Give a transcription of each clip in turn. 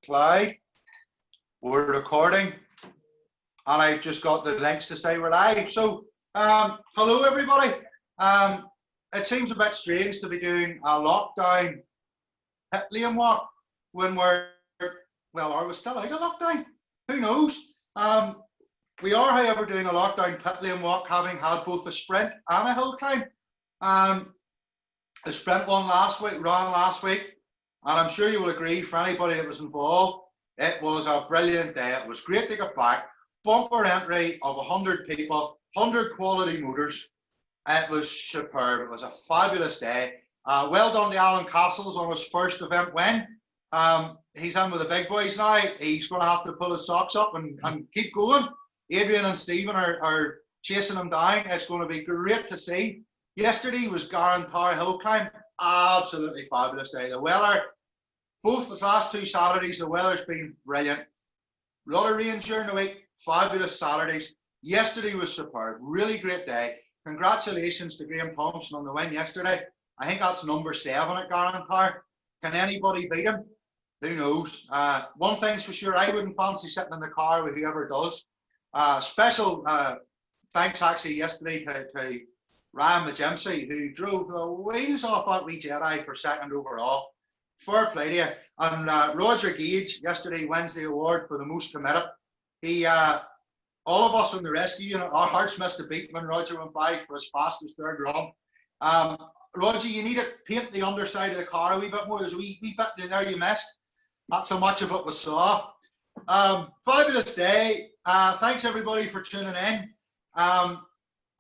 Clyde. We're recording, and I just got the links to say we're live. So, hello everybody. It seems a bit strange to be doing a lockdown Pitlane walk when we're, well, are we still out of lockdown? Who knows? We are, however, doing a lockdown Pitlane walk, having had both a sprint and a hill climb. The sprint ran last week, and I'm sure you will agree, for anybody that was involved, it was a brilliant day. It was great to get back. Bumper entry of 100 people, 100 quality motors. It was superb. It was a fabulous day. Well done to Alan Castles on his first event win. He's in with the big boys now. He's going to have to pull his socks up and keep going. Adrian and Stephen are chasing him down. It's going to be great to see. Yesterday was Tower Hill Climb. Absolutely fabulous day. The weather, both the last two Saturdays, the weather's been brilliant. A lot of rain during the week, fabulous Saturdays. Yesterday was superb, really great day. Congratulations to Graham Thompson on the win yesterday. I think that's number 7 at Tower. Can anybody beat him? Who knows? One thing's for sure, I wouldn't fancy sitting in the car with whoever does. Special thanks actually yesterday to Ryan McGimsey, who drove the wheels off that wee Jedi for second overall. Fair play to you. And Roger Gage yesterday wins the award for the most committed. He, all of us on the rescue unit, our hearts missed a beat when Roger went by for his fastest third run. Roger, you need to paint the underside of the car a wee bit more. There's a wee bit in there you missed. Not so much of it was saw. Fabulous day. Thanks everybody for tuning in.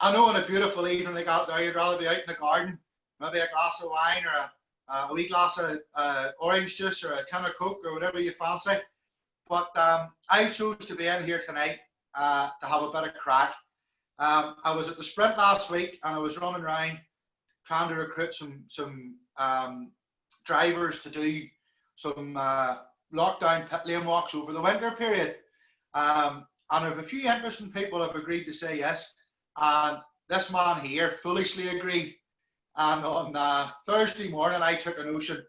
I know on a beautiful evening like out there, you'd rather be out in the garden, maybe a glass of wine or a wee glass of orange juice or a tin of Coke or whatever you fancy. But I've chose to be in here tonight to have a bit of crack. I was at the sprint last week and I was running around trying to recruit some drivers to do some lockdown Pitlane walks over the winter period. And if a few interesting people have agreed to say yes, and this man here foolishly agreed. And on Thursday morning, I took a notion.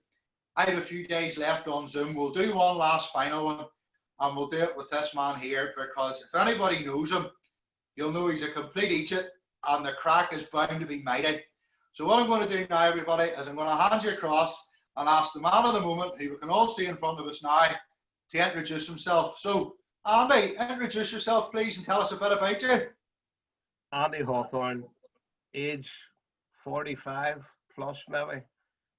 I have a few days left on Zoom. We'll do one last final one, and we'll do it with this man here, because if anybody knows him, you'll know he's a complete idiot, and the crack is bound to be mighty. So what I'm going to do now, everybody, is I'm going to hand you across and ask the man of the moment, who we can all see in front of us now, to introduce himself. So, Andy, introduce yourself, please, and tell us a bit about you. Andy Hawthorne, age 45 plus maybe.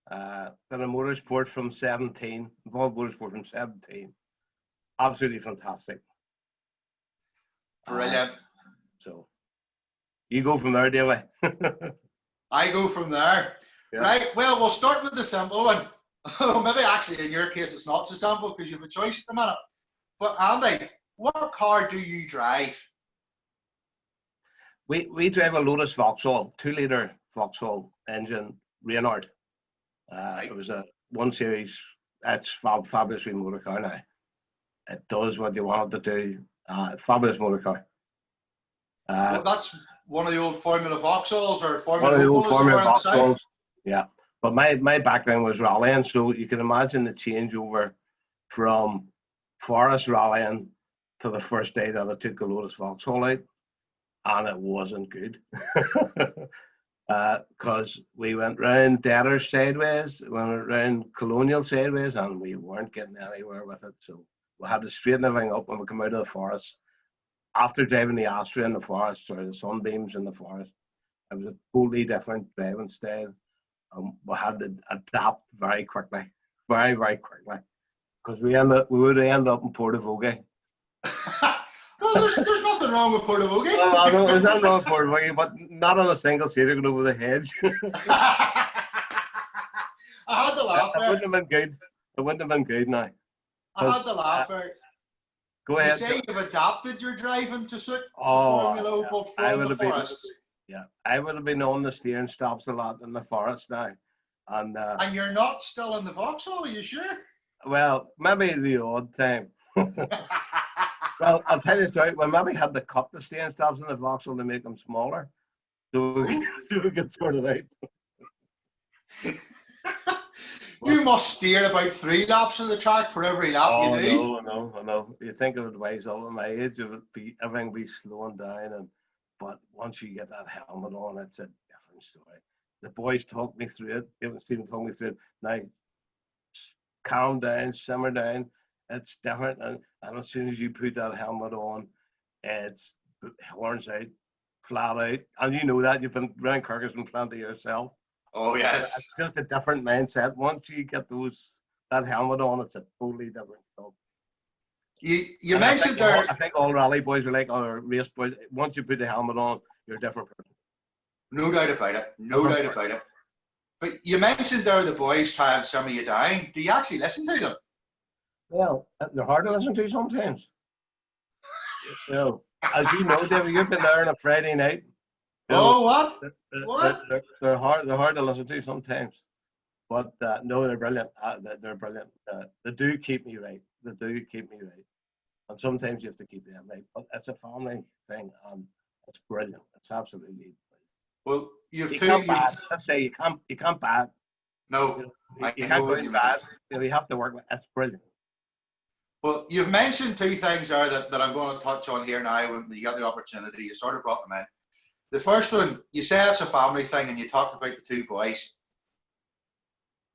Been in motorsport from 17, involved motorsport from 17. Absolutely fantastic. Brilliant. So, you go from there, Davey. I go from there. Yeah. Right, well, we'll start with the simple one. Maybe actually in your case it's not so simple because you have a choice at the minute. But Andy, what car do you drive? We drive a Lotus Vauxhall, 2-litre Vauxhall engine, Reynard. It was a 1 series. It's fabulous motor car now. It does what you want it to do. Fabulous motor car. Well, that's one of the old Formula Vauxhalls or Formula. One of the old Formula Vauxhalls. Yeah, but my background was rallying, so you can imagine the changeover from forest rallying to the first day that I took a Lotus Vauxhall out. And it wasn't good, because we went round Adair sideways, we went round Colonial sideways, and we weren't getting anywhere with it. So we had to straighten everything up when we come out of the forest. After driving the Astra in the forest, or the Sunbeams in the forest, it was a totally different driving style. We had to adapt very quickly, very quickly, because we would end up in Portavogie. Well, there's nothing wrong with Portavogie. Well, there's nothing wrong with Portavogie, but not on a single seater going over the hedge. I had to laugh there. It wouldn't have been good. It wouldn't have been good now. I had to laugh there. Go ahead. You say you've adapted your driving to suit Formula, yeah. but from the forest. I would have been on the steering stops a lot in the forest now. And you're not still in the Vauxhall, are you sure? Well, maybe the odd time. Well, I'll tell you a story. We maybe had to cut the steering stops in the Vauxhall to make them smaller, so we could sort it out. You must steer about 3 laps of the track for every lap you do. No. You think it would wise up at my age, it would be everything would be slowing down, but once you get that helmet on, it's a different story. The boys talk me through it. Even Stephen talked me through it. Now, calm down, simmer down. It's different, and as soon as you put that helmet on, it's horns out, flat out, and you know that you've been around Kirkuson plenty yourself. Oh yes, it's just a different mindset. Once you get that helmet on, it's a totally different stuff. You mentioned there. I think all rally boys are like, or race boys. Once you put the helmet on, you're a different person. No doubt about it. No doubt about it. But you mentioned there the boys try and simmer you down. Do you actually listen to them? Well, they're hard to listen to sometimes. So, as you know, David, you've been there on a Friday night. Oh, what? They're hard to listen to sometimes. But no, they're brilliant. They're brilliant. They do keep me right. And sometimes you have to keep them right. But it's a family thing, and it's brilliant. It's absolutely brilliant. Well, you can't bad. Let's say you can't bad. No, you can't go bad. You have to work with. It's brilliant. Well, you've mentioned 2 things there that I'm going to touch on here now. When you got the opportunity, you sort of brought them in. The first one, you said it's a family thing, and you talked about the 2 boys.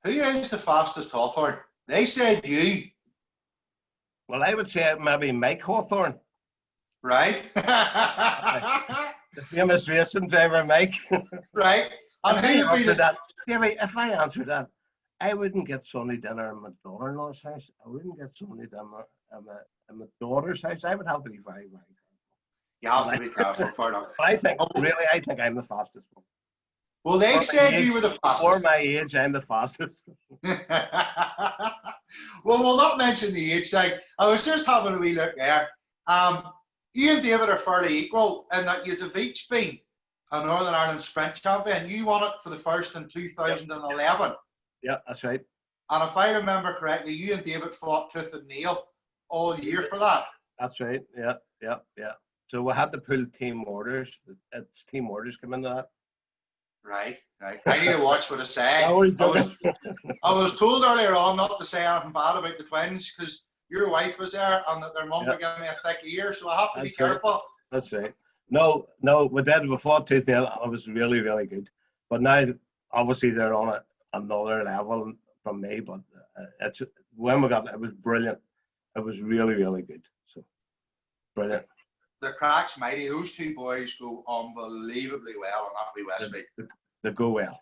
Who is the fastest Hawthorne? They said you. Well, I would say maybe Mike Hawthorne. Right. The famous racing driver, Mike. Right. And who would be that? Davey, if I answered that, I wouldn't get Sunday dinner in my daughter-in-law's house. I wouldn't get Sunday dinner in my daughter's house. I would have to be very, very careful. You have to be careful, fair enough. But I think I'm the fastest one. Well, they said you were the fastest. For my age, I'm the fastest. Well, we'll not mention the age thing. I was just having a wee look there. You and David are fairly equal in that you have each been a Northern Ireland sprint champion. You won it for the first in 2011. Yeah, that's right. And if I remember correctly, you and David fought tooth and nail all year for that. That's right. Yeah. So we had to pull team orders. It's team orders come into that. Right. I need to watch what I say. I was told earlier on not to say anything bad about the twins because your wife was there and that their mum would give me a thick ear, so I have to be careful. That's right. No, we did before tooth nail. I was really, really good. But now, obviously, they're on another level from me. But when we got it, it was brilliant. It was really, really good. So brilliant. The crack's mighty. Those 2 boys go unbelievably well on that wee Westmead. They go well.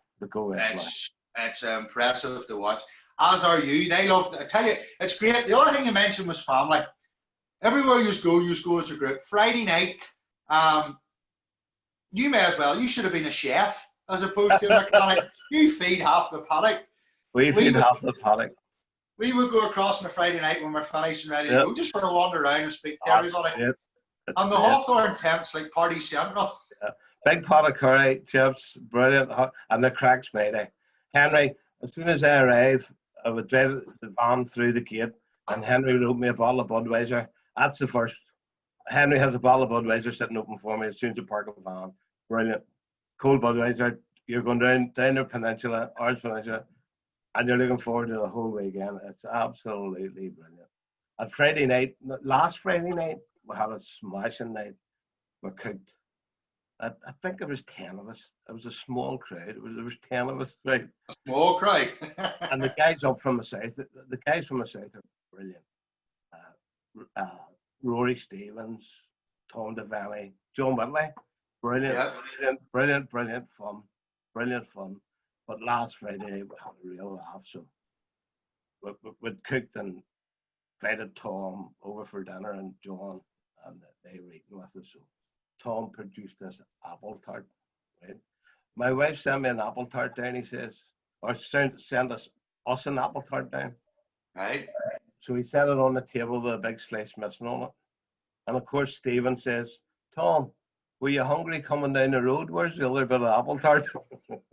It's impressive to watch. As are you. They love. I tell you, it's great. The other thing you mentioned was family. Everywhere you go as a group. Friday night, you may as well. You should have been a chef as opposed to a mechanic. You feed half the paddock. We feed half the paddock. We would go across on a Friday night when we're finished and ready to go, just for a wander around and speak to everybody. And the Hawthorne tent's like party central. Yeah. Big pot of curry, chips, brilliant, and the cracks made it. Henry, as soon as I arrive, I would drive the van through the gate, and Henry would open me a bottle of Budweiser. That's the first. Henry has a bottle of Budweiser sitting open for me as soon as you park the van. Brilliant. Cold Budweiser. You're going down the peninsula, Orange Peninsula, and you're looking forward to the whole weekend. It's absolutely brilliant. And Friday night, last Friday night, we had a smashing night. We cooked. I think there was 10 of us. It was a small crowd. There was 10 of us, right? A small crowd. And the guys up from the south, the guys from the south are brilliant. Rory Stevens, Tom Devaney, John Whitley, brilliant fun. But last Friday night we had a real laugh. So we'd cooked and invited Tom over for dinner and John, and they were eating with us. So Tom produced this apple tart, right? My wife sent me an apple tart down, he says, or sent us an apple tart down. Right. So he set it on the table with a big slice missing on it. And of course, Stephen says, Tom, were you hungry coming down the road? Where's the other bit of apple tart?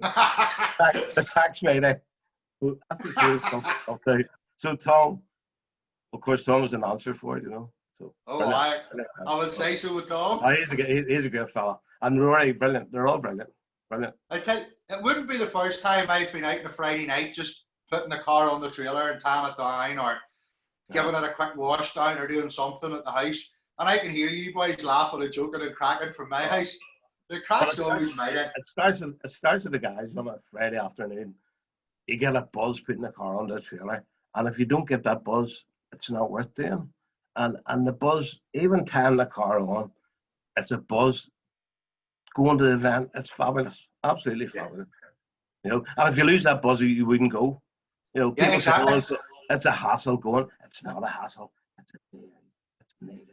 The tax made it. So Tom, of course, Tom was an answer for it, you know. So, I would say so with Tom. He's a great fella. And Rory, brilliant. They're all brilliant. I tell you, it wouldn't be the first time I've been out on a Friday night just putting the car on the trailer and tying it down, or giving it a quick wash down, or doing something at the house. And I can hear you boys laughing and joking and cracking from my house. The crack's always made it. It starts with the guys on a Friday afternoon. You get a buzz putting the car on the trailer, and if you don't get that buzz, it's not worth doing. And the buzz, even tying the car on, it's a buzz. Going to the event, it's fabulous, absolutely fabulous. You know, and if you lose that buzz, you wouldn't go. You know, people say, "Oh, it's a hassle going." It's not a hassle. It's a day out. It's a night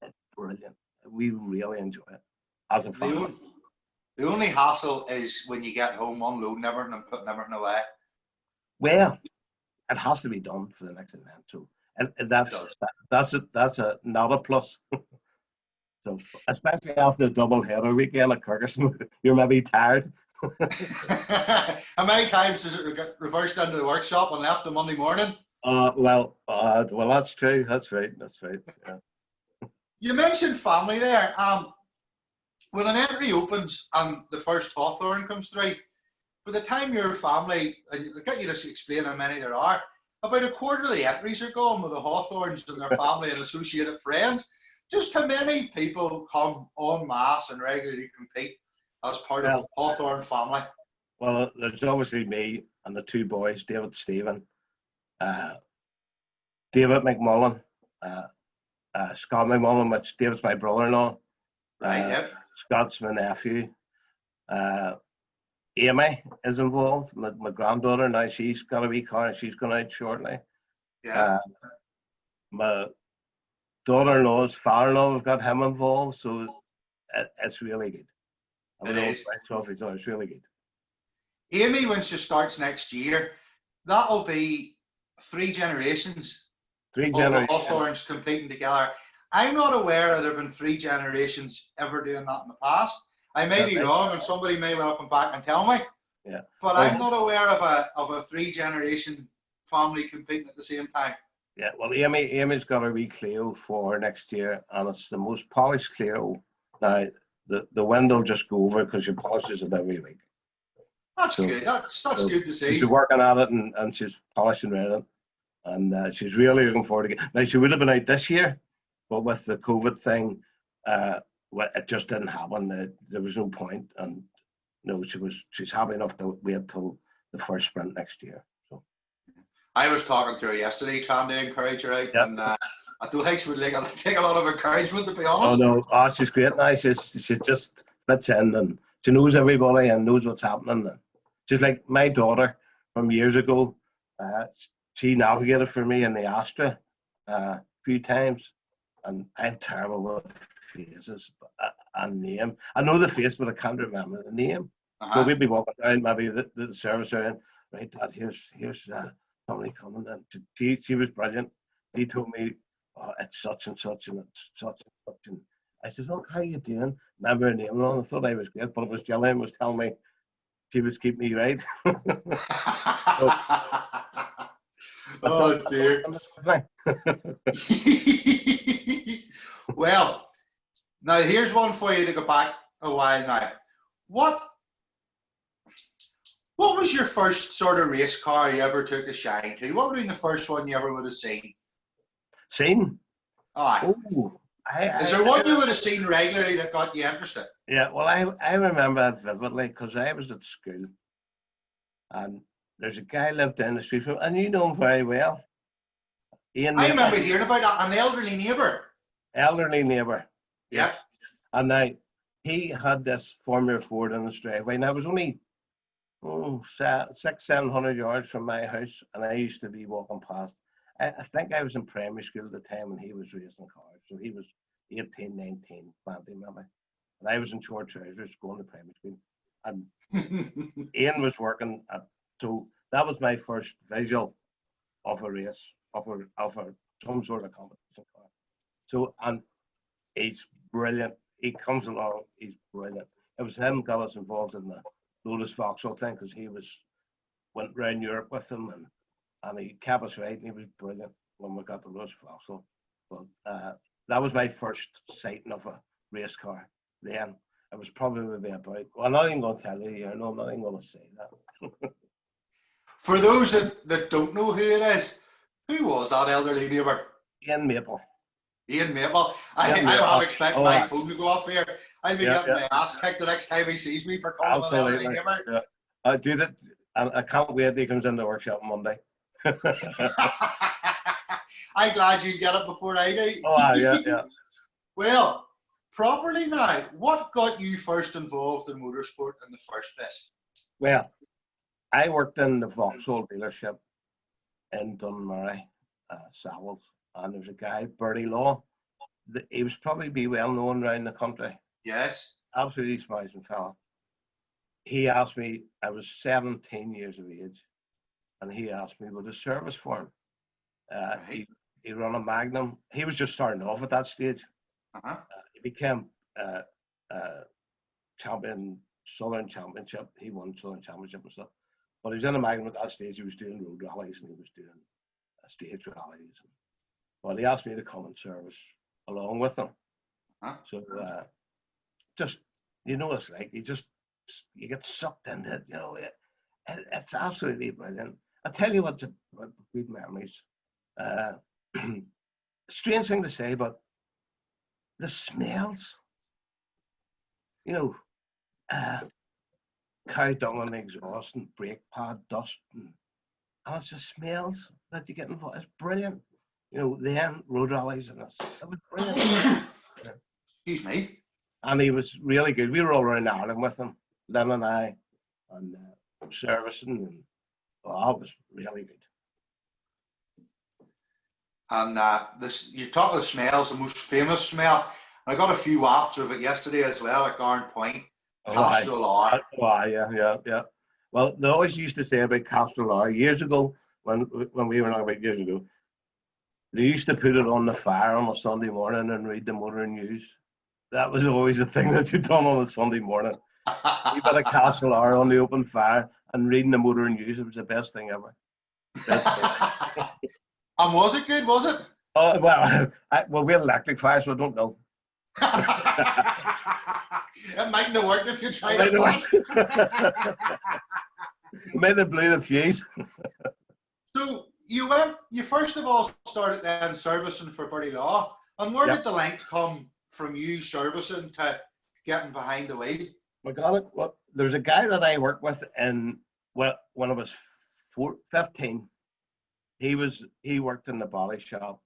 out. It's brilliant. We really enjoy it as a family. The only hassle is when you get home, unloading everything and putting everything away. Well, it has to be done for the next event, so and that's not a plus. So especially after the double header weekend at Kirkuson, you're maybe tired. How many times does it get reversed into the workshop and left on Monday morning? Well, that's true. That's right. Yeah. You mentioned family there. When an entry opens and the first Hawthorne comes through, by the time your family, and I'll get you to explain how many there are, about a quarter of the entries are gone with the Hawthorns and their family and associated friends. Just how many people come en masse and regularly compete as part of Hawthorne family? Well, there's obviously me and the two boys, David Stephen, David McMullen, Scott McMullen, which David's my brother-in-law. Right, yep. Scott's my nephew. Amy is involved, my granddaughter. Now she's got a wee car and she's going out shortly. Yeah. My daughter-in-law's father-in-law, we've got him involved, so it's really good. It's really good. Amy, when she starts next year, that'll be 3 generations. 3 generations. Of the Hawthorns competing together. I'm not aware of there been 3 generations ever doing that in the past. I may be wrong, and somebody may well come back and tell me. Yeah. But I'm not aware of a 3-generation family competing at the same time. Yeah, well, Amy's got a wee Clio for next year, and it's the most polished Clio. Now, the wind will just go over because she polishes it every week. That's good. That's good to see. She's working at it, and she's polishing around it, and she's really looking forward to it. Now, she would have been out this year, but with the COVID thing, it just didn't happen. There was no point, and no, she's happy enough to wait till the first sprint next year. So I was talking to her yesterday, trying to encourage her out, and I don't think she would take a lot of encouragement, to be honest. Oh no, she's great now. She just fits in, and she knows everybody and knows what's happening. And she's like my daughter from years ago. She navigated for me in the Astra a few times, and I'm terrible with faces and name. I know the face, but I can't remember the name. So we'd be walking down maybe the service area, right, Dad, here's somebody coming, and she was brilliant. She told me, oh, it's such and such, and it's such and such, and I said, look, how you doing? Remember her name? And I thought I was great, but it was Gillian was telling me she was keeping me right. Oh dear. Well, now here's one for you to go back a while now. What was your first sort of race car you ever took a shine to? What would have been the first one you ever would have seen? Seen? Aye. Oh, is there one you would have seen regularly that got you interested? Yeah, well, I remember that vividly because I was at school, and there's a guy lived down the street from, and you know him very well. I remember hearing about that, an elderly neighbour. Elderly neighbour. Yeah. And now he had this Formula Ford in his driveway, and I was only 600-700 yards from my house, and I used to be walking past. I think I was in primary school at the time when he was racing cars, so he was 18, 19, 20 maybe, and I was in short trousers going to primary school, and Ian was working so that was my first visual of a race, of some sort of competition car. So, and he's brilliant. He comes along, he's brilliant. It was him got us involved in the Lotus Vauxhall thing because he went around Europe with them, and he kept us right, and he was brilliant when we got the Lotus Vauxhall. But that was my first sighting of a race car. Then it was probably maybe about, well, I'm not even going to tell you here, no, I'm not even going to say that. For those that don't know who it is, who was that elderly neighbour? Ian Maple. Ian Maple. I'm Ian Maple. half expecting Oh, my phone to go off here. I'll be yeah, getting yeah. my ass kicked the next time he sees me for calling an elderly Absolutely. neighbour. Yeah. I do that. I can't wait till he comes into the workshop on Monday. I'm glad you get it before I do. Oh, yeah, yeah. Well, properly now, what got you first involved in motorsport in the first place? Well, I worked in the Vauxhall dealership in Dunmurry, Savills, and there was a guy, Bertie Law. He was probably be well known around the country. Yes. Absolutely smashing fella. He asked me, I was 17 years of age, and he asked me what a service for him. Right. He ran a Magnum. He was just starting off at that stage. He became champion, Southern Championship. He won Southern Championship and stuff. But he was in a Magnum at that stage. He was doing road rallies and he was doing stage rallies. But he asked me to come and service along with him. So just, you know, it's like you get sucked into it. You know, it's absolutely brilliant. I tell you what good memories. Strange thing to say, but the smells, you know, cow dung and exhaust and brake pad dust, and it's the smells that you get involved. It's brilliant. You know, then road rallies and it was brilliant. Excuse me. And he was really good. We were all around Ireland with him, Lynn and I, and servicing, and it was really good. And you talk of the smells, the most famous smell. I got a few wafts of it yesterday as well at Garn Point. Castellar. Oh, yeah. Well, they always used to say about Castellar years ago, when we were not about years ago, they used to put it on the fire on a Sunday morning and read the motor news. That was always the thing that you done on a Sunday morning. You got a Castellar on the open fire and reading the motor news. It was the best thing ever. And was it good? Was it? Oh well, we had electric fire, so I don't know. It mightn't have worked if you tried it. Maybe they blew the fuse. So you first of all started then servicing for Bertie Law, and where did the length come from you servicing to getting behind the wheel? We got it. Well, there's a guy that I worked with when I was 15. He worked in the body shop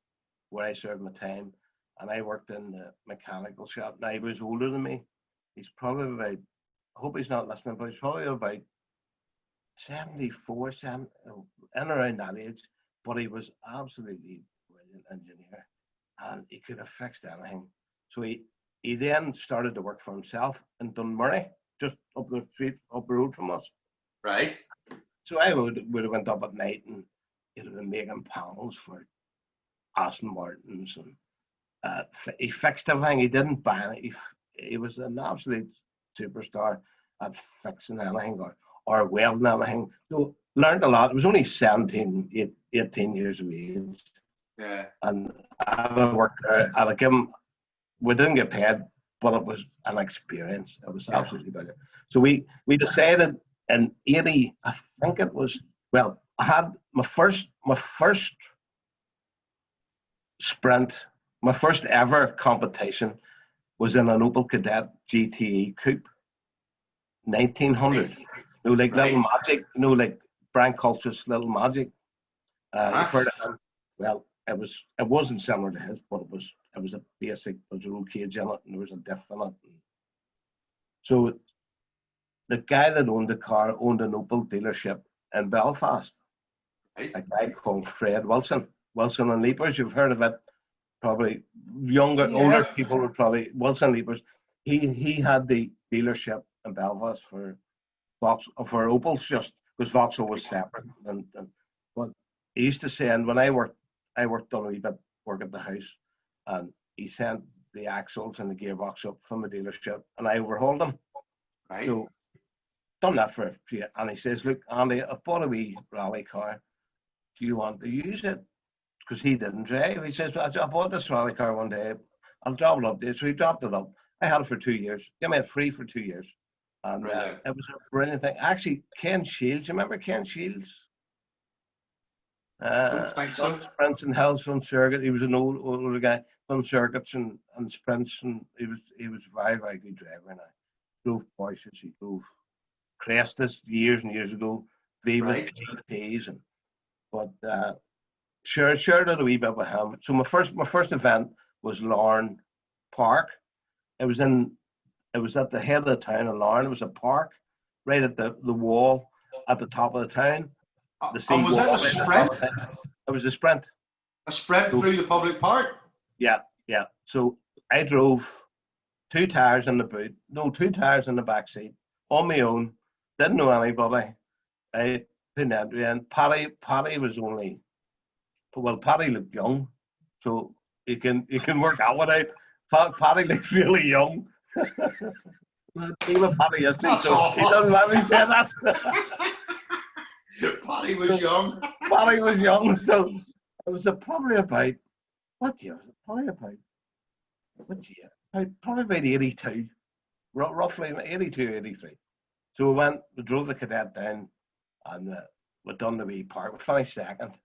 where I served my time, and I worked in the mechanical shop. Now he was older than me. He's probably about, I hope he's not listening, but he's probably about 74, in around that age. But he was absolutely brilliant engineer, and he could have fixed anything. So he then started to work for himself in Dunmurry, just up the street, up the road from us. Right. So I would have went up at night and he'd have been making panels for Aston Martins, and he fixed everything. He didn't buy it. He was an absolute superstar at fixing anything or welding anything. So learned a lot. It was only 17, 18 years of age. Yeah. And I worked there. And I give him, we didn't get paid, but it was an experience. It was absolutely brilliant. So we decided in 80, I think it was, well, I had my first sprint, my first ever competition was in an Opel Kadett GTE Coupe, 1900. No, like Little Magic, like Brian Culture's Little Magic. Well, it wasn't similar to his, but it was a basic. There was a roll cage in it, and there was a diff in it. So the guy that owned the car owned an Opel dealership in Belfast. Right. A guy called Fred Wilson and Leapers. You've heard of it. Probably older people would probably Wilson Leapers. He had the dealership in Belfast for Opels, just because Vauxhall was separate. But he used to send, when I worked on a wee bit work at the house, and he sent the axles and the gearbox up from the dealership, and I overhauled them. Right. So done that for a few, and he says, "Look, Andy, I've bought a wee rally car. Do you want to use it?" Because he didn't drive. He says, "I bought this rally car one day. I'll drop it up there." So he dropped it up. I had it for 2 years. Give me it free for 2 years. And it was a brilliant thing. Actually, Ken Shields, you remember Ken Shields? Don't think so. Done sprints and hills on circuit. He was an older guy. Done circuits and sprints, and he was a very, very good driver. Now drove Porsches. He drove Crestas years and years ago. Viva Right. GPs, but shared it a wee bit with him. So my first event was Larne Park. It was at the head of the town in Larne. It was a park right at the wall at the top of the town. And was that a sprint? It was a sprint. A sprint through the public park? Yeah. So I drove 2 tires in the boot, no, 2 tires in the back seat on my own. Didn't know anybody. I put an entry in. Paddy was only, well, Paddy looked young, so you can work that one out. Paddy looks really young. Even Paddy is, That's so awful. he doesn't let me say that. Paddy was young. Paddy was young, so it was probably about, what year was it? Probably about, what year? Probably about 82, roughly 82, 83. So we drove the cadet down, and we done the wee park. We finished second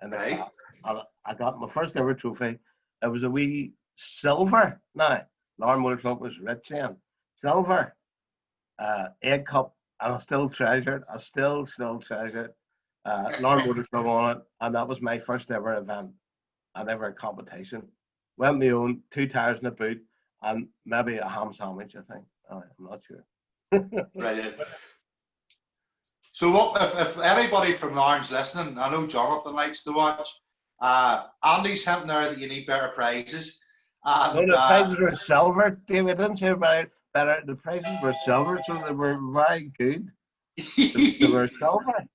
in the class. And I got my first ever trophy. It was a wee silver. Now, Larne Motor Club was rich then. Silver egg cup, and I still treasure it. I still treasure it. Larne Motor Club on it, and that was my first ever event and ever competition. Went my own, 2 tires in the boot, and maybe a ham sandwich, I think. I'm not sure. Brilliant. So what if anybody from Larne's listening, I know Jonathan likes to watch, Andy's hinting there that you need better prizes. And, the prizes were silver, David. Didn't say better. The prizes were silver, so they were very good. They were silver.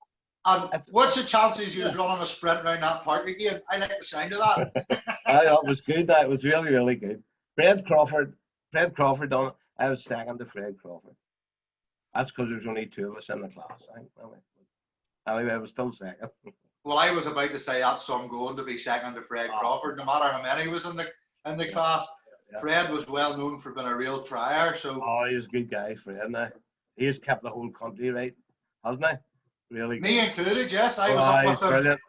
And what's the chances you was running a sprint around that park again? I like the sound of that. It was good. That was really, really good. Fred Crawford done it. I was second to Fred Crawford. That's because there's only 2 of us in the class. Anyway, I was still second. Well, I was about to say that's some going to be second to Fred Crawford, no matter how many was in the class. Yeah. Fred was well known for being a real trier. So he's a good guy, Fred. Now he has kept the whole country right, hasn't he? Really. Me good. Included, yes. I was up with him brilliant.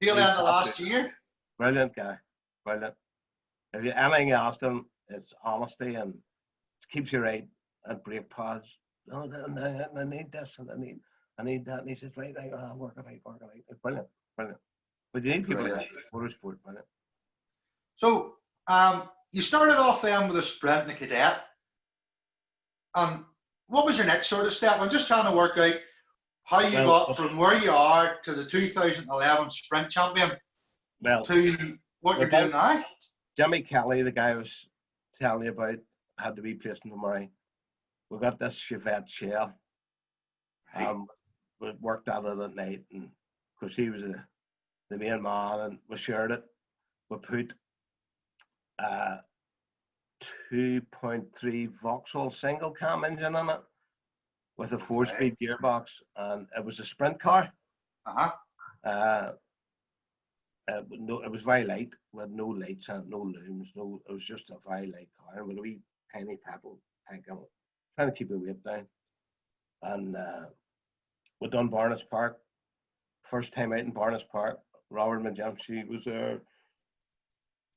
Till end of last year. Brilliant guy, brilliant. If you anything you ask him, it's honesty and it keeps you right at brake pads. Oh, I need this and I need that, and he says, right, I'll work it out. It's brilliant. But you need people like motorsport, brilliant. So, you started off then with a sprint and a cadet. What was your next sort of step? I'm just trying to work out how you got from where you are to the 2011 sprint champion to what you're doing now. Jimmy Kelly, the guy I was telling you about, had to be placed in the Murray. We got this Chevette shell. We worked at it at night, and because he was the main man, and we shared it. We put 2.3 Vauxhall single cam engine in it with a 4-speed gearbox, and it was a sprint car. It was very light. We had no lights and no looms. It was just a very light car with a wee tiny petrol tank in it, trying to keep the weight down. And we done Barnes Park. First time out in Barnes Park, Robert McJamsey was there.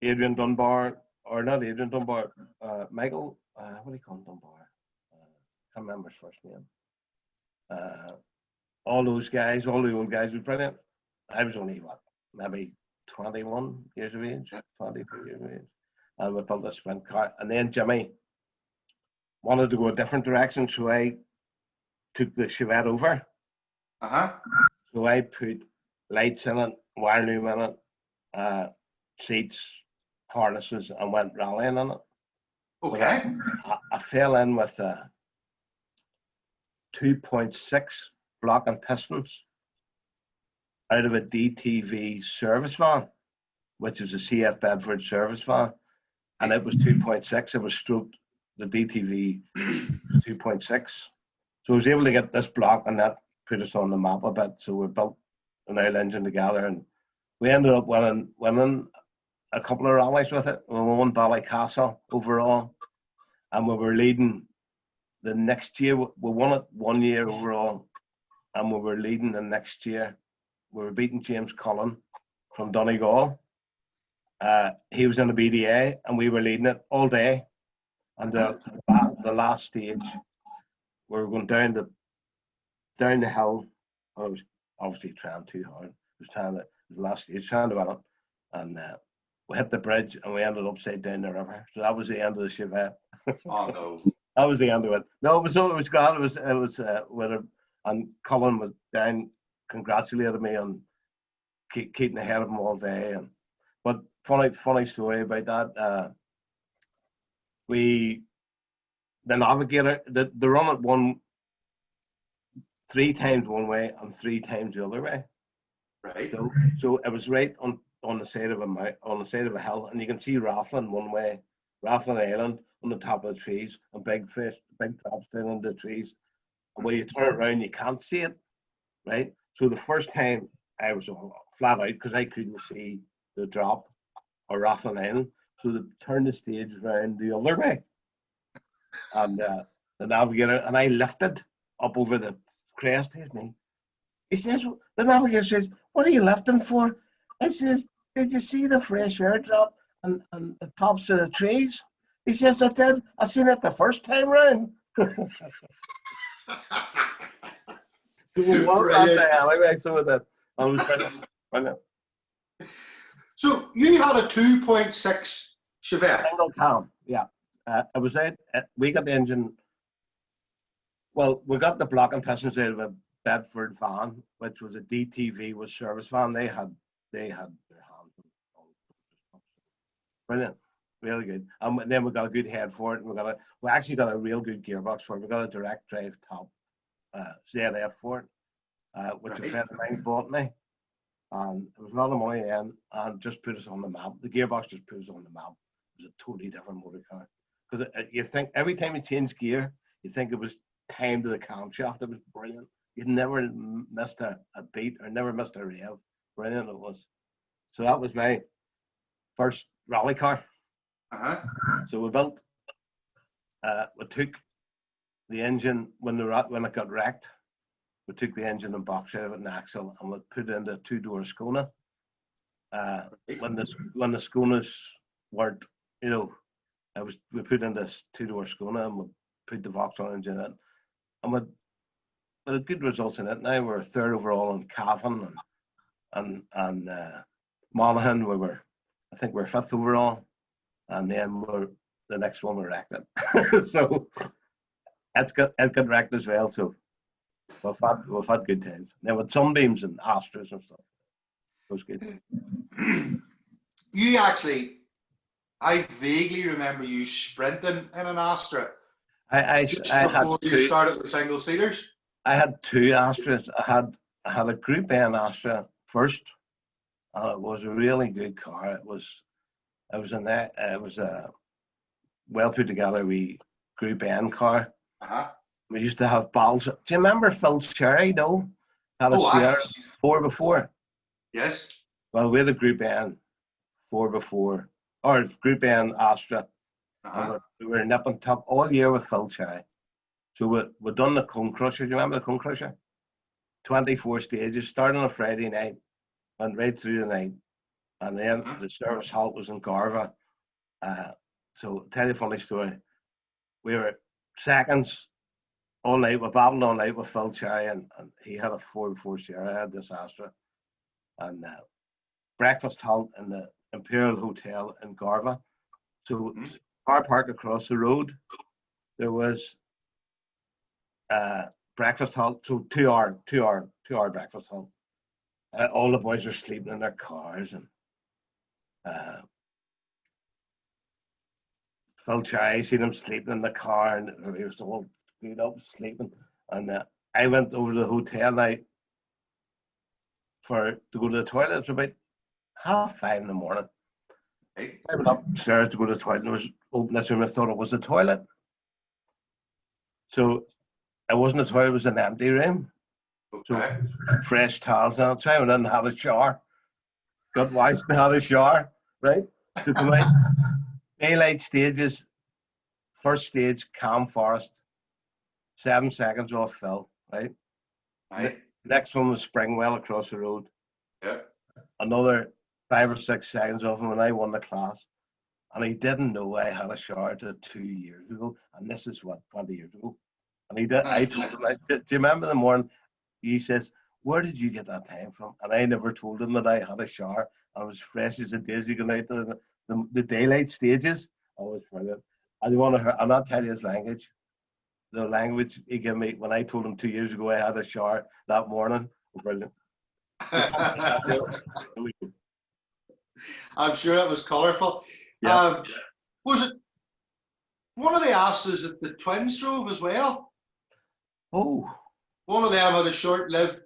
Adrian Dunbar, or not Adrian Dunbar, Michael, what do you call him, Dunbar? Can't remember his first name. All those guys, all the old guys were brilliant. I was only, maybe 21 years of age, 22 years of age. And we built a sprint car. And then Jimmy wanted to go a different direction, so I took the Chevette over. So I put lights in it, wire loom in it, seats, harnesses, and went rallying on it. Okay. I fell in with a 2.6 block and pistons out of a DTV service van, which is a CF Bedford service van, and it was 2.6. It was stroked the DTV 2.6. So I was able to get this block, and that put us on the map a bit. So we built an oil engine together, and we ended up winning a couple of rallies with it. We won Ballycastle overall, and we were leading the next year. We won it 1 year overall, and we were leading the next year we were beating James Cullen from Donegal. He was in the BDA, and we were leading it all day. And the last stage, we were going down the hill. I was obviously trying too hard. It was the last stage, trying to win it. And we hit the bridge, and we ended upside down the river. So that was the end of the Chevette. Oh no! That was the end of it. No, it was grand. It was with a, and Colin was down, congratulated me on keeping ahead of him all day. But funny story about that. The navigator, the run it won 3 times one way and 3 times the other way. Right. So it was right on the side of a hill, and you can see Rathlin one way, Rathlin Island on the top of the trees, and big tops down in the trees. And when you turn it around, you can't see it, right? So the first time I was flat out because I couldn't see the drop or Rathlin Island, so they turned the stage around the other way, and the navigator, and I lifted up over the crest. He says, the navigator says, "What are you lifting for?" I says, "Did you see the fresh air drop and the tops of the trees?" He says, "I did. I seen it the first time round." So we walked up the alleyway, so that I was brilliant. So you had a 2.6 Chevette. Single cam, yeah. It was out. We got the engine. Well, we got the block and pistons out of a Bedford van, which was a DTV with service van. They had their hands. Brilliant, really good. And then we got a good head for it. And we actually got a real good gearbox for it. We got a direct drive top ZF for it, which a friend of mine bought me. And it was a lot of money then, and just put us on the map. The gearbox just put us on the map. It was a totally different motor car. Because you think every time you change gear, you think it was timed to the camshaft. It was brilliant. You never missed a beat or never missed a rev. Brilliant it was. So that was my first rally car. So we built. We took the engine when it got wrecked. We took the engine and box out of it and axle, and we put it into a 2-door Skona. When the Skonas weren't, we put in this 2-door Skona, and we put the Vauxhall engine in, and we had good results in it. Now we're 3rd overall in Cavan, and Monaghan I think we're 5th overall, and then the next one we wrecked it. So it got wrecked as well. So we've had good times. Now with Sunbeams and Astras and stuff, it was good. You actually, I vaguely remember you sprinting in an Astra. I before you started with single seaters. I had 2 Astras. I had a Group N Astra first. It was a really good car. It was a well put together Group N car. We used to have battles. Do you remember Phil Cherry? No, had a Sierra 4x4. Yes. Well, we had a Group N 4x4 or Group N Astra. We were nip and tuck all year with Phil Cherry. So we done the Cone Crusher. Do you remember the Cone Crusher? 24 stages, starting on a Friday night, went right through the night, and then the service halt was in Garva. So I'll tell you a funny story. We were seconds all night. We babbled all night with Phil Cherry, and he had a 4x4 Sierra. I had this Astra, and breakfast halt in the Imperial Hotel in Garva. So car park across the road. There was breakfast halt. So 2-hour breakfast halt. All the boys are sleeping in their cars, and Phil Cherry seen him sleeping in the car, and he was all screwed up sleeping. And I went over to the hotel night to go to the toilet. It was about 5:30 in the morning. I went upstairs to go to the toilet, and it was open this room. I thought it was the toilet. So it wasn't a toilet, it was an empty room. So fresh towels on it. So I went in and had a shower. Got washed and had a shower, right? To come out. Daylight stages, first stage, Calm Forest, 7 seconds off Phil, right? Next one was Springwell across the road, Yeah. Another 5 or 6 seconds off him when I won the class. And he didn't know I had a shower to 2 years ago. And this is what, 20 years ago. And he did. I told him, do you remember the morning? He says, where did you get that time from? And I never told him that I had a shower. I was fresh as a daisy going out to the daylight stages. I was brilliant. And you want to hear, I'll not tell you his language. The language he gave me when I told him 2 years ago I had a shower that morning. Brilliant. I'm sure it was colourful. Yeah. Was it one of the asses that the twins drove as well? Oh. One of them had a short-lived.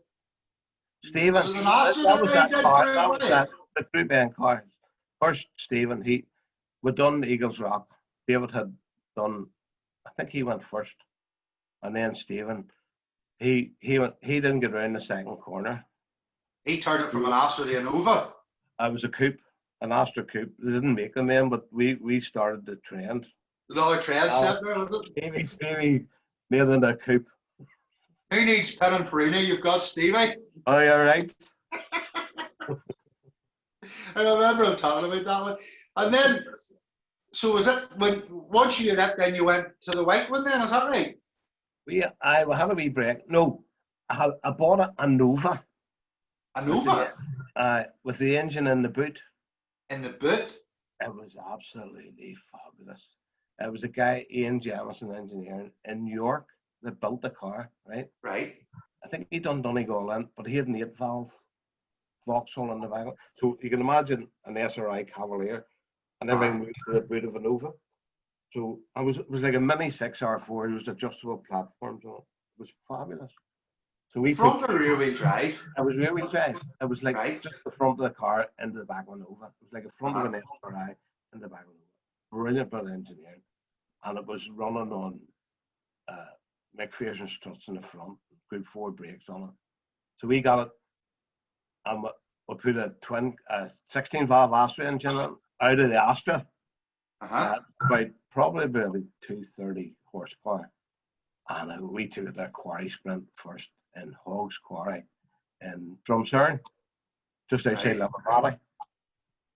Stephen. Was it an Astra that was they that did car. through That was away? that. The crew band car. First, Stephen. We done Eagles Rock. David had done. I think he went first, and then Stephen. He didn't get around the second corner. He turned it from an Astra to a Nova. I was a coupe, an Astra coupe. They didn't make them then, but we started the trend. Another trend set there, was it? Stevie made it a coupe. Who needs Pininfarina? You've got Stevie. Oh, you're right. I remember him talking about that one. And then, so was it when once you had it, then you went to the white one? Then is that right? I had a wee break. No, I bought a Nova. A Nova with the engine in the boot. in the boot. It was absolutely fabulous. It was a guy, Ian Jamison, engineer in New York, that built the car, right? Right. I think he done Donegal in, but he had an 8-valve Vauxhall in the back. So you can imagine an SRI Cavalier and everything moved to the boot of a Nova. So it was like a mini 6R4. It was adjustable platforms on it. It was fabulous. So we front or rear wheel drive? It was rear wheel drive. It was like Right. just the front of the car into the back of a Nova. It was like a front of an SRI in the back of a Nova. Brilliant bit of engineering. And it was running on McPherson struts in the front, Group 4 brakes on it. So we got it, and we put a 16-valve Astra engine in, out of the Astra. Probably about 230 horsepower. And we took it to a quarry sprint first in Hogg's Quarry in Drumcerne, just outside Liverpool.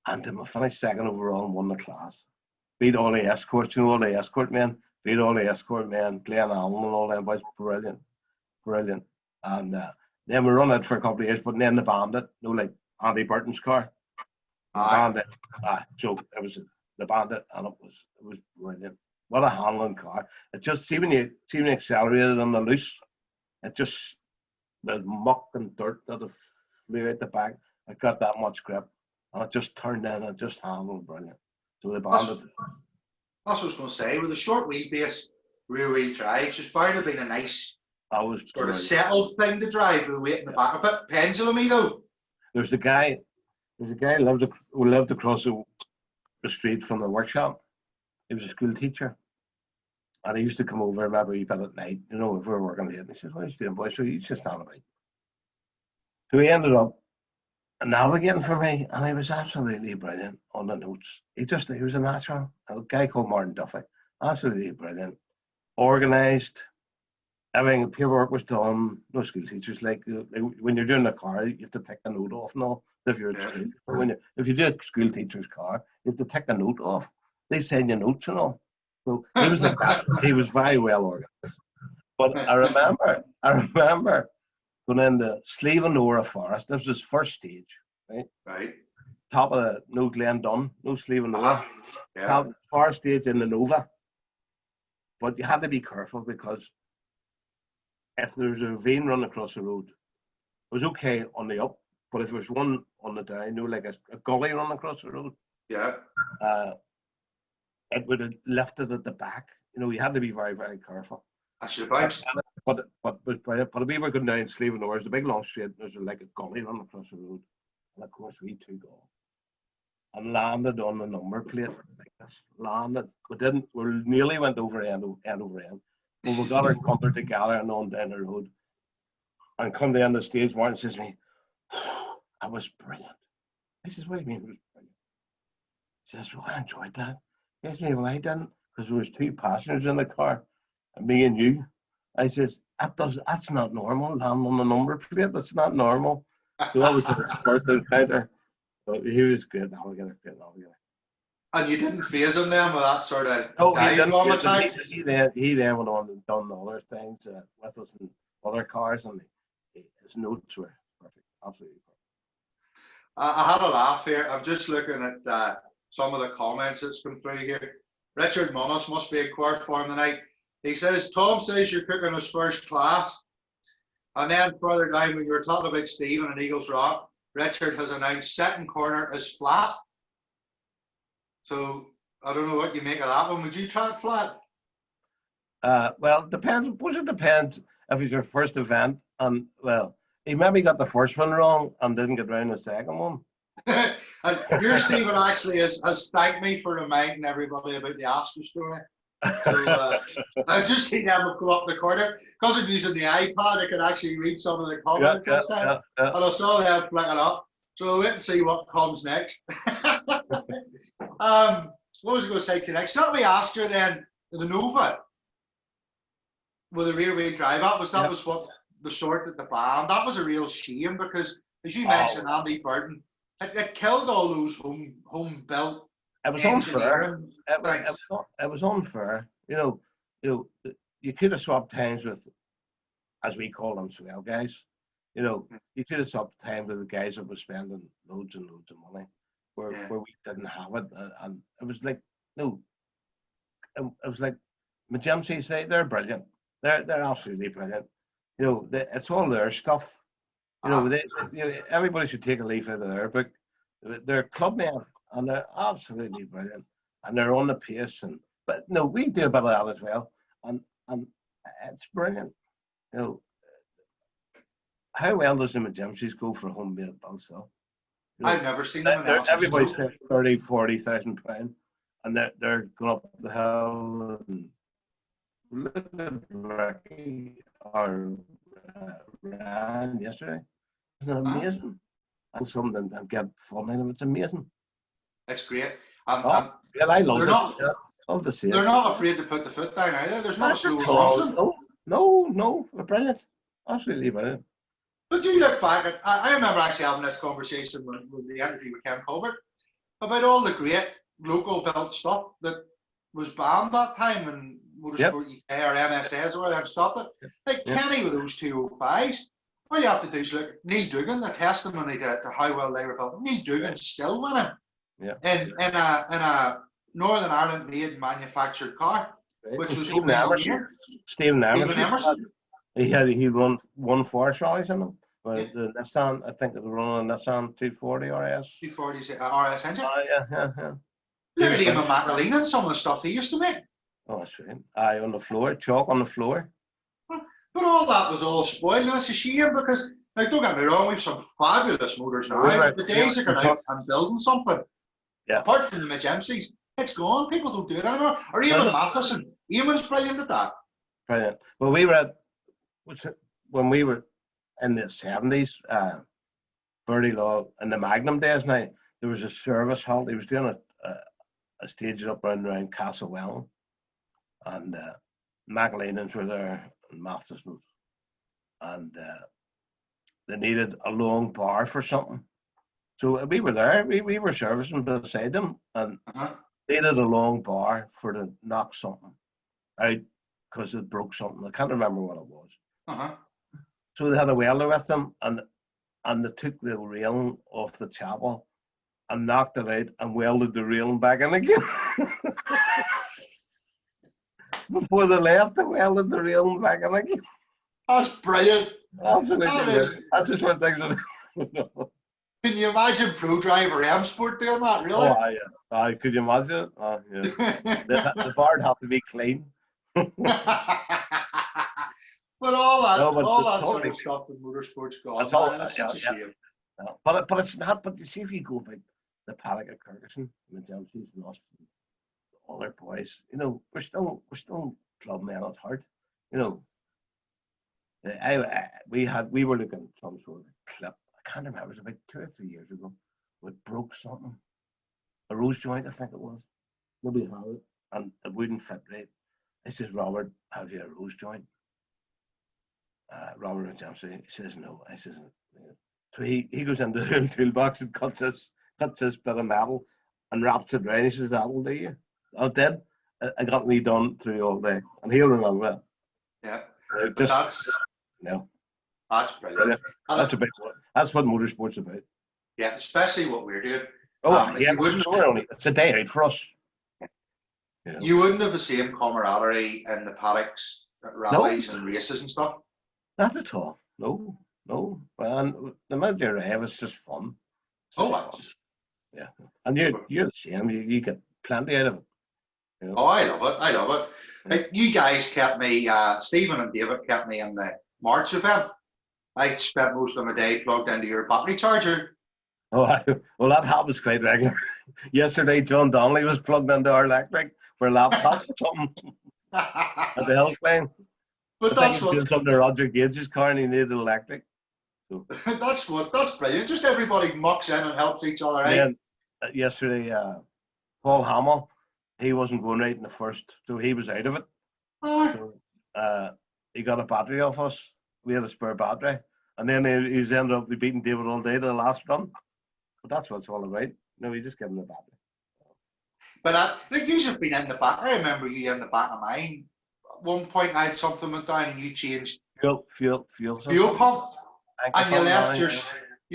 And then we finished second overall and won the class. Beat all the escorts, you know, all the escort men. Beat all the escort men, Glenn Allen and all them boys. Brilliant. And then we run it for a couple of years, but then the Bandit, you know, like Andy Burton's car. Bandit. So it was the Bandit, and it was brilliant. What a handling car. It just, see when you accelerated on the loose, it just, the muck and dirt that it flew out the back, it got that much grip, and it just turned in and just handled brilliant. So the Bandit. That's what I was going to say. With a short wheelbase rear wheel drive, it's bound to be a nice sort of settled thing to drive with the weight in the back. A bit pendulum-y though. There's a guy who lived across the street from the workshop. He was a school teacher. And he used to come over, remember, he bit at night, you know, if we were working late. And he says, what are you doing, boy? So he's just on about. So he ended up navigating for me, and he was absolutely brilliant on the notes. He was a natural. A guy called Martin Duffy. Absolutely brilliant. Organised. Everything, paperwork was done. No school teachers, like when you're doing the car, you have to take the note off and all. If you're at school, if you do a school teacher's car, you have to take the note off. They send you notes and all. So he was like that. He was very well organised. But I remember going into Slievenora Forest. This was his first stage, right? Right. Top of the no Glen Dunn, no Slievenora. Top first stage in the Nova. But you had to be careful because if there's a vein running across the road, it was okay on the up, but if there's one on the down, you know, like a gully running across the road, it would have lifted at the back. You know, you had to be very, very careful. That's your bounce. But we were going down Slievenora, there's a big long straight, there's like a gully running across the road. And of course we took off and landed on the number plate like this. We nearly went over end over end. Well, we got our comfort together and on down the road. And come to the end of the stage, Martin says to me, that was brilliant. I says, what do you mean it was brilliant? He says, well, I enjoyed that. He says, well, I didn't, because there was 2 passengers in the car, and me and you. I says, that's not normal, landing on the number plate. That's not normal. So that was his first encounter. But he was great navigator, great navigator. And you didn't phase him then with that sort of Oh, he dive didn't. bomb He, attack? he then went on and done other things with us and other cars, and his notes were perfect, absolutely perfect. I had a laugh here. I'm just looking at some of the comments that's come through here. Richard Munnis must be in court for him tonight. He says, Tom says you're cooking his first class. And then further down, when you were talking about Stephen and Eagles Rock, Richard has announced second corner is flat. So I don't know what you make of that one. Would you try it flat? Well, it depends. It depends if it's your first event. And well, he maybe got the first one wrong and didn't get round the second one. And your Stephen actually has thanked me for reminding everybody about the Asper story. So I just seen them go up the corner. Because I'm using the iPad, I can actually read some of the comments this time. And I saw them flicking up. So we'll wait and see what comes next. What was I going to say to you next? Let me ask you then, the Nova, with the rear wheel drive, was what the sort at the band. That was a real shame because, as you mentioned, Andy Burton, it killed all those home built. It was unfair. It was unfair. You could have swapped times with, as we call them, swell guys. You could have swapped time with the guys that were spending loads and loads of money, where we didn't have it, and it was like it was like Majimsies. They're brilliant. They're absolutely brilliant. It's all their stuff. Everybody should take a leaf out of their book. They're clubmen and they're absolutely brilliant, and they're on the pace. But we do a bit of that as well, and it's brilliant. How well does the Majimsies go for home-made build stuff? I've never seen them. Everybody spent 30,000-40,000 pounds, and they're going up the hill. And look at Ricky or Ryan yesterday. Isn't it amazing? And something and get fun out of it. It's amazing. It's great. I love it. Love to see it. They're not afraid to put the foot down either. There's not a slow No, they're brilliant. Absolutely brilliant. But do you look back at, I remember actually having this conversation with the interview with Ken Colbert about all the great local built stuff that was banned that time and Motorsport UK or MSAs or whatever stopped it. Like Kenny with those 205s. All you have to do is look at Neil Duggan, the testimony to how well they were built. Neil Duggan's still winning in a Northern Ireland made manufactured car, which was Stephen Emerson. He won 4 tries in them. But the Nissan, I think it was running a Nissan 240 RS. 240 RS engine. Yeah. Look at him and McAleen and some of the stuff he used to make. Oh, that's right. On the floor, chalk on the floor. But all that was all spoiled, and it's a shame because, like, don't get me wrong, we've some fabulous motors now. The days are going out and building something. Yeah. Apart from the Majimsies, it's gone. People don't do it anymore. Or even Matheson. Eamon's brilliant at that. Brilliant. Well, when we were in the 70s, Bertie Law, in the Magnum days now, there was a service halt. He was doing a stage up around Castlewellan. And McAleenans were there and Mathesons. And they needed a long bar for something. So we were there. We were servicing beside them and needed a long bar to knock something out because it broke something. I can't remember what it was. So they had a welder with them and they took the railing off the chapel and knocked it out and welded the railing back in again. Before they left, they welded the railing back in again. That's brilliant. That's just one thing. Can you imagine Pro Driver M Sport doing that, really? Oh, yeah. Could you imagine it? The bar would have to be clean. But all that sort of stuff in motorsports gone. That's such a shame. No. But it's not. But you see, if you go back the paddock at Kirkuson, the Jamsies and Austin, all their boys, we're still club men at heart. We were looking at some sort of clip. I can't remember. It was about 2 or 3 years ago. It broke something, a rose joint, I think it was. Nobody had it, and it wouldn't fit right. I says, Robert, have you a rose joint? Robert and Jamsie, he says no. I says, So he goes into the toolbox and cuts this bit of metal and wraps it around. He says, "That'll do you." I did. It got me done through all day, and he'll remember it. Yeah. But That's brilliant. That's what motorsport's about. Yeah, especially what we're doing. Oh, yeah, it's a day out for us. You wouldn't have the same camaraderie in the paddocks at rallies and races and stuff. Not at all. No. And the minute you arrive, it's just fun. Yeah. And you're the same. You get plenty out of it. Oh, I love it. Like, you guys kept me, Stephen and David kept me in the March event. I spent most of my day plugged into your battery charger. Oh, well, that happens quite regular. Yesterday, John Donnelly was plugged into our electric for a laptop or something at the Hillclimb. But that's what. Doing something to Roger Gage's car, and he needed electric. So that's brilliant. Just everybody mucks in and helps each other out. Yeah, yesterday, Paul Hamill, he wasn't going right in the first, so he was out of it. So, he got a battery off us. We had a spare battery, and then he's ended up beating David all day to the last run. But that's what it's all about. No, we just give him the battery. But like, you've been in the back. I remember you in the back of mine. At one point, I had something went down, and you changed fuel pump, and you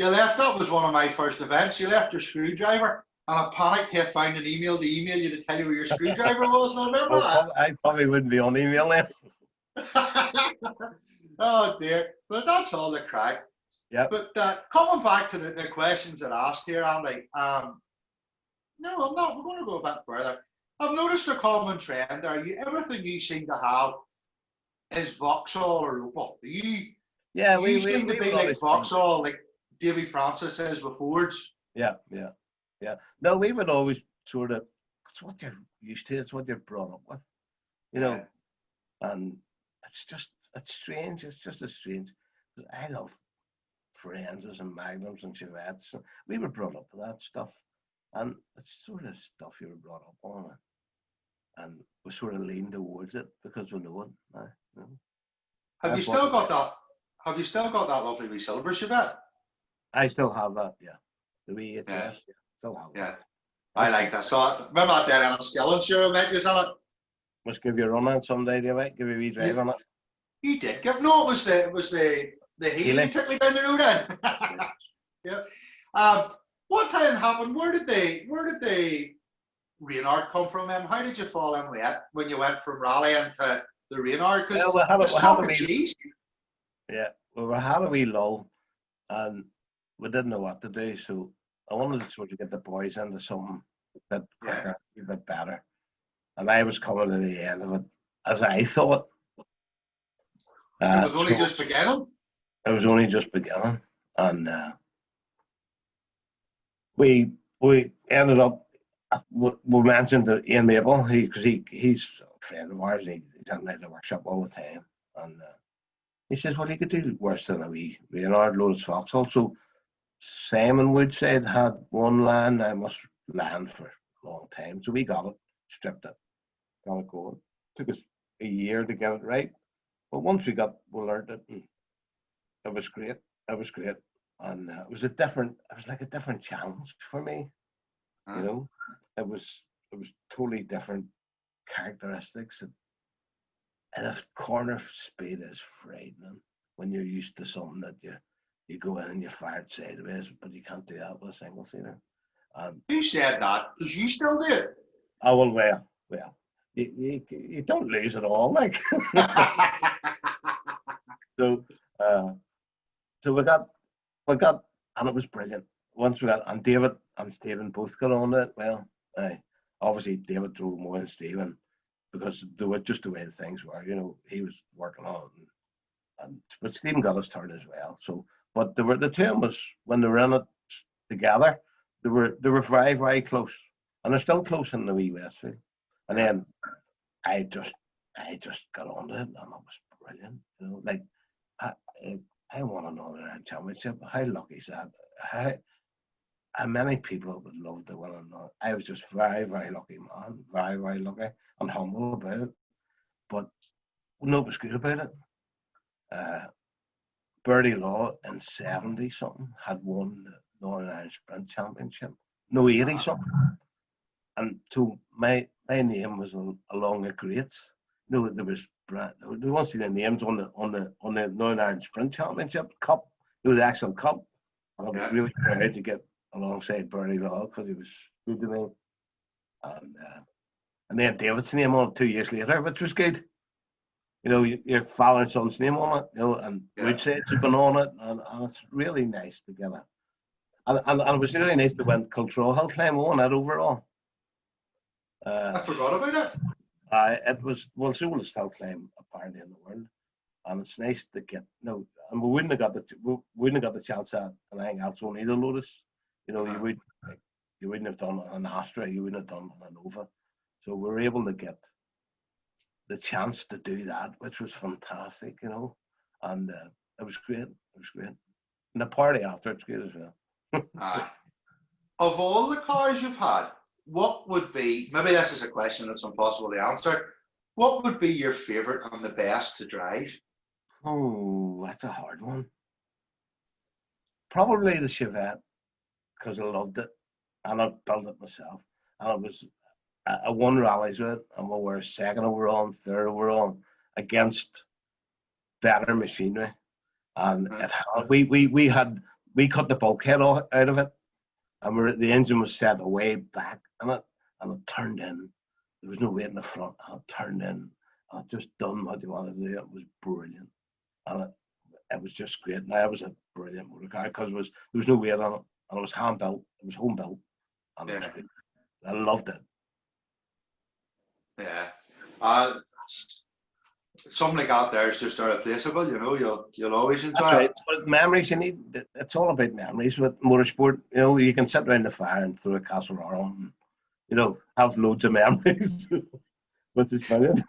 left. That was one of my first events. You left your screwdriver, and I panicked to find an email to email you to tell you where your screwdriver was. And I remember that. I probably wouldn't be on email then. Oh dear, but that's all the crack. Yeah. But coming back to the questions that I asked here, Andy. No, I'm not. We're going to go a bit further. I've noticed a common trend there. Everything you seem to have is Vauxhall or Opel. You seem to be like Vauxhall, like Davy Francis is with Fords. Yeah. No, we would always sort of. It's what you're used to. It's what you're brought up with, And it's strange. It's just as strange. I love Forenzas and Magnums and Chevettes. We were brought up with that stuff, and it's sort of stuff you were brought up on, and we sort of lean towards it because we know it. Have you still got that? Have you still got that lovely wee silver Chevette? I still have that. Yeah, the wee HS. Yeah. Still have it. Yeah, I like that. So remember out there in Skillen, sure, mate, you said it. Must give you a run on someday, do you, mate? Give you a wee drive on it. You did. No, it was the Healy you took me down the road in. Yeah. What time happened? Where did the Reynard come from? How did you fall in with it when you went from rallying to the Reynard? Because we had a wee lull, and we didn't know what to do. So I wanted to sort of get the boys into something a bit quicker, a bit better. And I was coming to the end of it, as I thought. It was only just beginning. It was only just beginning, and we ended up. We mentioned to Ian Maple, because he's a friend of ours. He's in the workshop all the time, and he says, "Well, he could do worse than a wee Reynard loaded Vauxhall." So Simon Wood said had one land. I must land for a long time, so we got it, stripped it, got it going. Took us a year to get it right, but once we learned it, and it was great. It was great, and it was like a different challenge for me. It was totally different characteristics. And a corner speed is frightening when you're used to something that you go in and you fire it sideways, but you can't do that with a single seater. Who said that? Because you still do it. Oh well. You don't lose at all, like. So we got, and it was brilliant. Once we got, and David and Stephen both got on it. Well, obviously David drove more than Stephen because they were just the way things were. He was working on it, but Stephen got his turn as well. So, but the two of us when they were in it together, they were very, very close, and they're still close in the wee Westfield. And then I just got on it, and it was brilliant. Like I won another championship. How lucky is that? How many people would love to win another? I was just very, very lucky, man. Very, very lucky and humble about it. But no, it was good about it. Bertie Law in 70 something had won the Northern Irish Sprint Championship. No, 80 something. And so my name was along the greats. No, there was we won't see the names on the Northern Ireland Sprint Championship Cup. It was the actual cup. And I was really proud to get alongside Bertie Law because he was good to me. And then David's name on it 2 years later, which was good. You know, your father and son's name on it, you know, and Woodsheads have been on it, and it's really nice to get it. And it was really nice to win Cultural Hill Climb on it overall. I forgot about it. It was, well, it's the oldest hill climb apparently in the world, and it's nice to get, and we wouldn't have got the chance at anything else on either Lotus. You know, you wouldn't have done an Astra, you wouldn't have done an Nova. So we were able to get the chance to do that, which was fantastic, you know, and it was great. It was great. And the party after, it's great as well. Of all the cars you've had, what would be, maybe this is a question that's impossible to answer, what would be your favourite and the best to drive? Oh, that's a hard one. Probably the Chevette, because I loved it, and I built it myself, and it was, I won rallies with it, and we were second overall and third overall against better machinery, and we cut the bulkhead out of it, and the engine was set away back in it, and it turned in. There was no weight in the front, and it turned in, and it just done what you wanted to do. It was brilliant, and it was just great. Now it was a brilliant motor car because there was no weight on it, and it was hand built, it was home built, and it was good. I loved it. Yeah, something like that there is just irreplaceable. You know, you'll always enjoy. That's right. But memories, you need. It's all about memories with motorsport. You know, you can sit around the fire and throw a castle on, and, you know, have loads of memories, which is brilliant.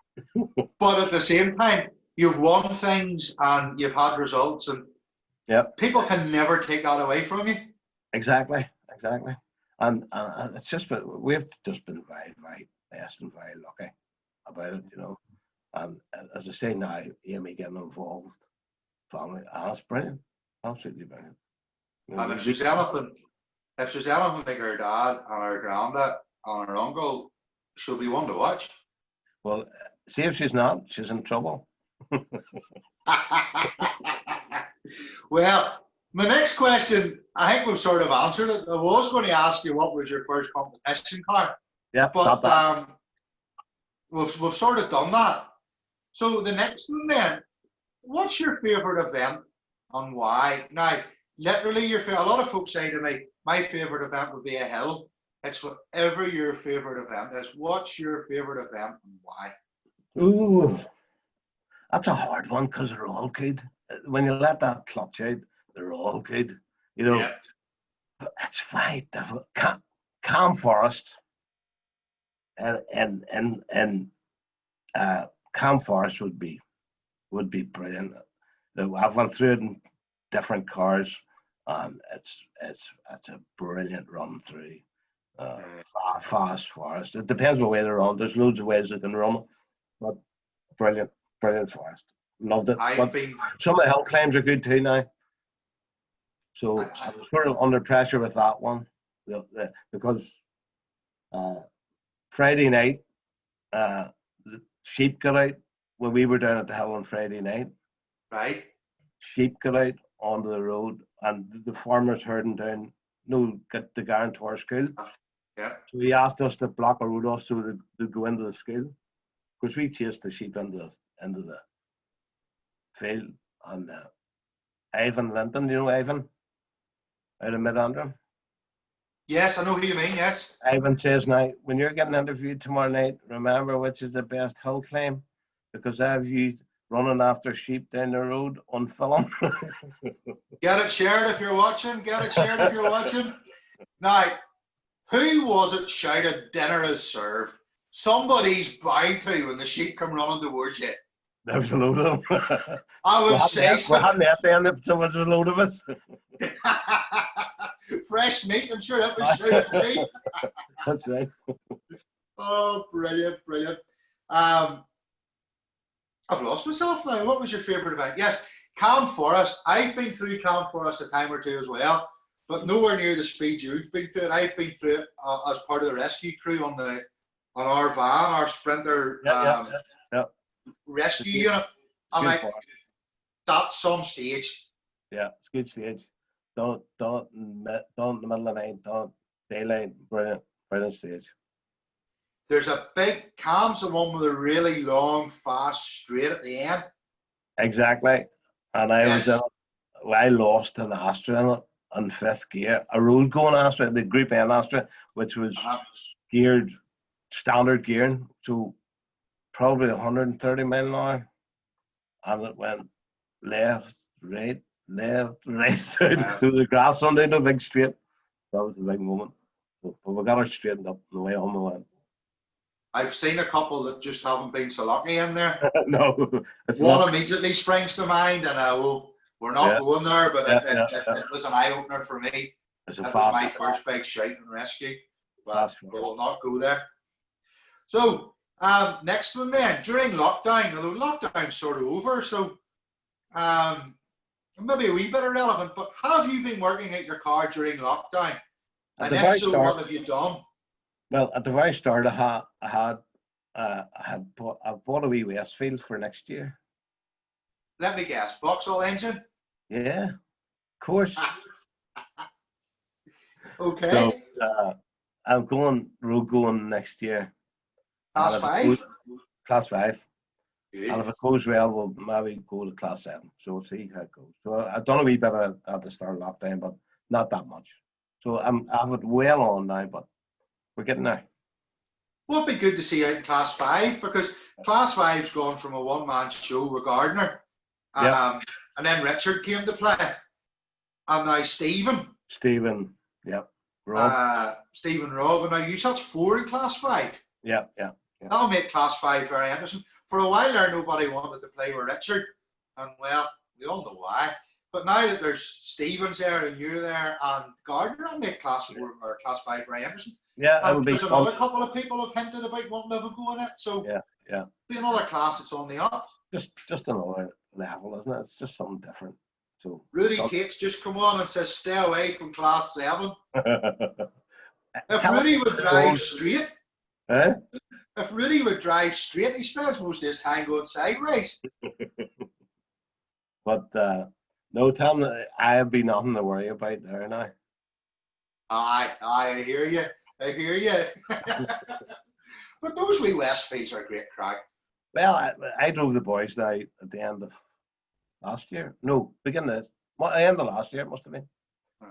But at the same time, you've won things and you've had results, and people can never take that away from you. Exactly. And it's just, we've just been very, very blessed and very lucky about it, you know. And as I say now, Amy getting involved, family, it's brilliant, absolutely brilliant. You know, and if she's anything like her dad and her granddad and her uncle, she'll be one to watch. Well, see if she's not, she's in trouble. Well, my next question, I think we've sort of answered it. I was going to ask you what was your first competition car. Yeah, but we've sort of done that. So the next one then, what's your favourite event and why? Now, literally, a lot of folks say to me, my favourite event would be a hill. It's whatever your favourite event is. What's your favourite event and why? Ooh, that's a hard one because they're all good. When you let that clutch out, they're all good. You know, but it's very difficult. Calm Forest and Calm Forest would be brilliant. I've went through it in different cars, and it's a brilliant run through. Fast Forest. It depends what way they're on. There's loads of ways they can run it, but brilliant forest. Loved it. Some of the hill climbs are good too now. So I was sort of under pressure with that one because Friday night, the sheep got out when we were down at the hill on Friday night. Right. Sheep got out onto the road, and the farmers herding down. Get the guarantor school. Yeah. So he asked us to block a road off so they'd go into the school, because we chased the sheep into the field. And Ivan Linton, you know Ivan, out of Mid-Antrim? Yes, I know who you mean, yes. Ivan says, now, when you're getting interviewed tomorrow night, remember which is the best hill climb, because I have you running after sheep down the road on film. Get it shared if you're watching. Now, who was it shouted dinner is served? Somebody's bound to when the sheep come running towards you. There was a load of them. I would say we hadn't met then if there was a load of us. Fresh meat, I'm sure that was shouted too. That's right. Oh, brilliant. I've lost myself now. What was your favourite event? Yes, Calm Forest, I've been through Calm Forest a time or two as well, but nowhere near the speed you've been through it. I've been through it as part of the rescue crew on our van, our Sprinter rescue unit. And like, that's some stage. Yeah, it's good stage. Don't in the middle of the night, don't daylight, brilliant stage. There's a big Cam's the one with a really long, fast straight at the end. Exactly. And I lost an Astra in it in 5th gear. A road going Astra, the Group N Astra, which was geared standard gearing, so probably 130 mile an hour. And it went left, right, through the grass under the big straight. That was the big moment. But we got her straightened up on the way home. We went. I've seen a couple that just haven't been so lucky in there. No. One immediately springs to mind, and we're not going there, but it was an eye-opener for me. That was my first big shout and rescue. But we'll not go there. So, next one then, during lockdown, although lockdown's sort of over, so maybe a wee bit irrelevant, but have you been working at your car during lockdown? And if so, what have you done? Well, at the very start, I bought a wee Westfield for next year. Let me guess, Vauxhall engine? Yeah, of course. Okay. So, I'm road going next year. Class 5? Class 5. Good. And if it goes well, we'll maybe go to Class 7. So we'll see how it goes. So I've done a wee bit at the start of lockdown, but not that much. So I have it well on now, but we're getting there. Well, it'd be good to see you out in Class 5, because Class 5's gone from a one-man show with Gardner, and then Richard came to play, and now Stephen, Rob. Stephen Rob, and now that's 4 in Class 5. Yeah. That'll make Class 5 very interesting. For a while there, nobody wanted to play with Richard, and well, we all know why. But now that there's Stevens there and you're there and Gardner, that'll make Class 4 or Class 5 very interesting. Yeah, and there's another couple of people have hinted about wanting to have a go in it. So yeah. Be another class that's on the up. Just another level, isn't it? It's just something different. So Rudy Tate's just come on and says stay away from Class 7. If Rudy would drive straight, if Rudy would drive straight, he spends most of his time going sideways. But no, Tom, I have been nothing to worry about there now. I hear you. But those wee Westfields are great crack. Well, I drove the boys now at the end of last year. No, end of last year it must have been.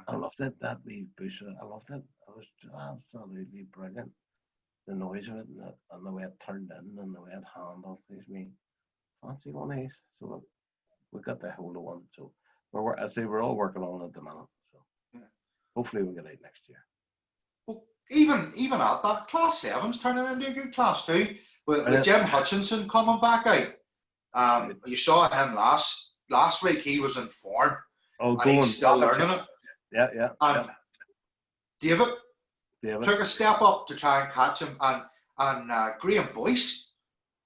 I loved it, that wee bush. I loved it. It was absolutely brilliant. The noise of it and the way it turned in and the way it handled. Gives me fancy one of these. So we got the hold of one. So we're all working on it at the minute. So hopefully we'll get out next year. Well, even at that, Class 7's turning into a good Class 2 with Jim Hutchinson coming back out. You saw him last week. He was in form, and he's still learning it. Yeah. And David took a step up to try and catch him, and Graham Boyce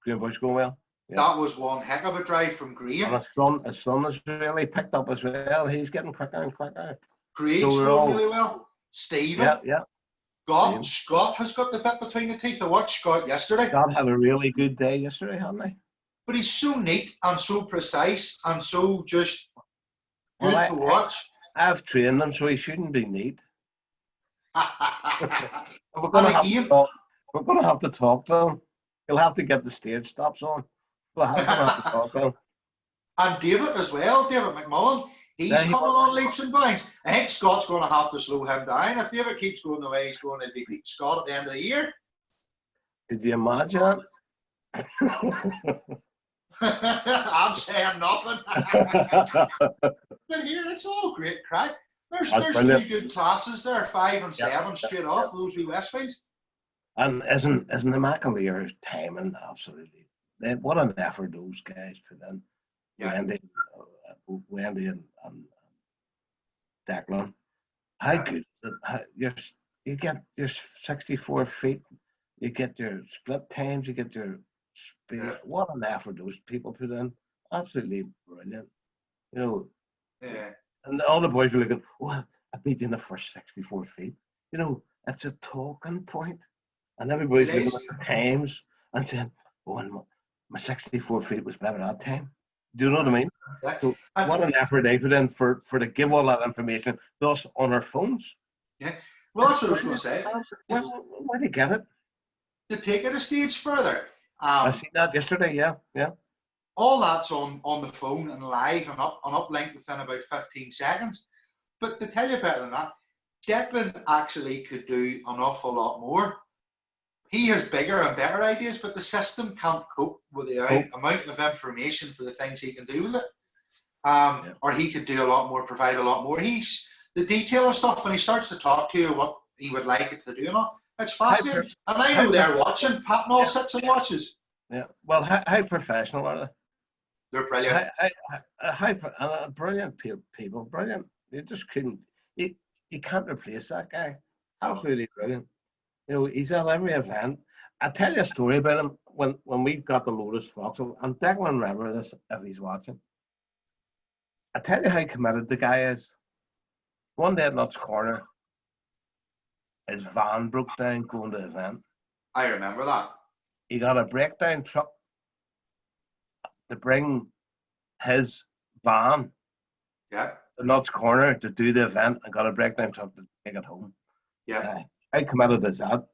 going well. Yeah. That was one heck of a drive from Graham. And his son has really picked up as well. He's getting quicker and quicker. Craig's going really well. Stephen. Yeah. Scott has got the bit between the teeth. I watched Scott yesterday. Scott had a really good day yesterday, hadn't he? But he's so neat and so precise and so just good to watch. I've trained him, so he shouldn't be neat. We're going to have to talk to him. He'll have to get the stage stops on. We'll have to talk to him. And David as well, David McMullen. He's coming on leaps and bounds. I think Scott's going to have to slow him down. If David keeps going the way he's going, he'll beat Scott at the end of the year. Did you imagine? I'm saying nothing. But here, it's all great crack. There's 3 good classes there, 5 and 7 straight off those wee Westfields. And isn't the McAleer timing absolutely? What an effort those guys put in. Yeah. Wendy and Declan. How good? You get your 64 feet. You get your split times. You get your speed. What an effort those people put in. Absolutely brilliant. You know, Yeah. and all the boys were looking, oh, I beat you in the first 64 feet. You know, it's a talking point. And everybody's It looking is. at the times and saying, oh, and my 64 feet was better that time. Do you know what I mean? Yeah. So And, what an effort they put in for to give all that information to us on our phones. yeah. Well, that's what I was going to say. Where do you get it? To take it a stage further, I seen that yesterday, yeah. all that's on the phone and live and uplink within about 15 seconds. But to tell you better than that, Declan actually could do an awful lot more. He has bigger and better ideas, but the system can't cope with the amount of information for the things he can do with it. Or he could do a lot more, provide a lot more. He's the detail of stuff, and he starts to talk to you what he would like it to do and all. It's fascinating. And I know they're watching. Patton sits and watches. Yeah. Well, how professional are they? They're brilliant. Brilliant people, brilliant. You just couldn't. You can't replace that guy. Absolutely brilliant. You know, he's at every event. I'll tell you a story about him when we got the Lotus Vauxhall, and Declan remember this if he's watching. I tell you how committed the guy is. One day at Nuts Corner, his van broke down going to the event. I remember that. He got a breakdown truck to bring his van to Nuts Corner to do the event and got a breakdown truck to take it home. Yeah. How committed is that?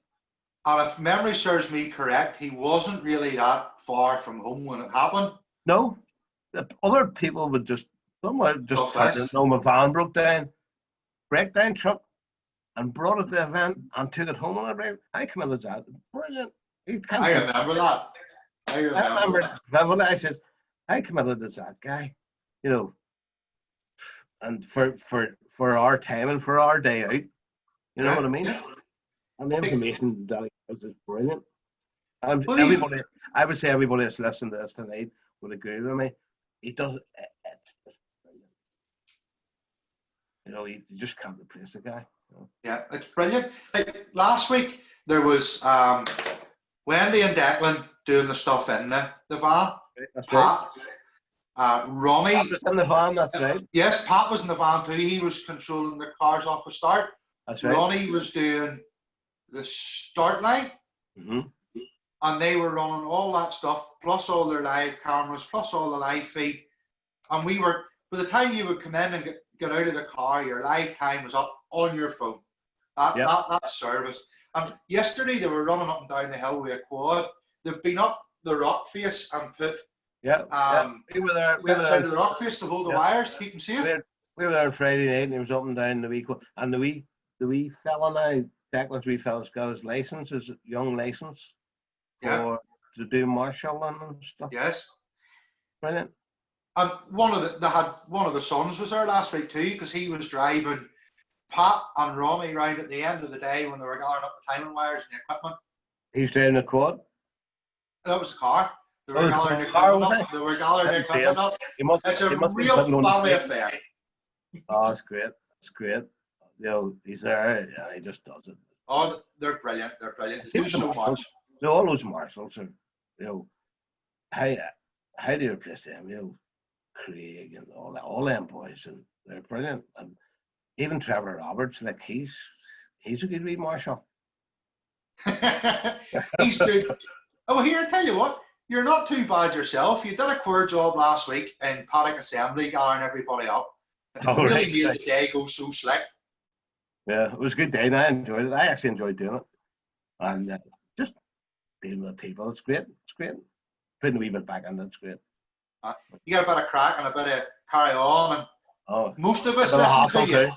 And if memory serves me correct, he wasn't really that far from home when it happened. No. The other people would just turn my van broke down, breakdown truck, and brought it to the event and took it home on a break. How committed is that? Brilliant. I remember that. I remember vividly. I said, how committed is that guy? You know, and for our time and for our day out, you know what I mean? And the information that he gives is brilliant. And everybody, I would say everybody that's listening to this tonight would agree with me. He does it's brilliant. You know, you just can't replace the guy. You know? Yeah, it's brilliant. Like last week, there was Wendy and Declan doing the stuff in the van. That's Pat, right. Ronnie. Pat was in the van, that's right. Yes, Pat was in the van too. He was controlling the cars off the start. That's right. Ronnie was doing the start line. Mm-hmm. And they were running all that stuff, plus all their live cameras, plus all the live feed. And we were, by the time you would come in and get out of the car, your live time was up on your phone. That service. And yesterday they were running up and down the hill with a quad. They've been up the rock face and put we were there. Outside the rock face to hold the wires to keep them safe. We were there Friday night and he was up and down the week. And the wee fella now, Declan's wee fella's got his license, his young license to do marshalling and stuff. Yes. Brilliant. And one of the sons was there last week too, because he was driving Pat and Ronnie round at the end of the day when they were gathering up the timing wires and the equipment. He's driving a quad? That was a car. They were gathering the equipment up. They were gathering the equipment up. It's a real family affair. Oh, it's great. It's great. You know, he's there and he just does it. Oh, they're brilliant. They're brilliant. They do so much. So all those marshals are, you know, how do you replace them? You know, Craig and all them boys, and they're brilliant. And even Trevor Roberts, like he's a good wee marshal. He's good. Oh, here, I tell you what, you're not too bad yourself. You did a queer job last week in Paddock Assembly, gathering everybody up. It really made the day go so slick. Yeah, it was a good day, and I enjoyed it. I actually enjoyed doing it, and just dealing with people. It's great. It's great. Putting a wee bit back in, it's great. You got a bit of crack and a bit of carry on, and most of us listen to you.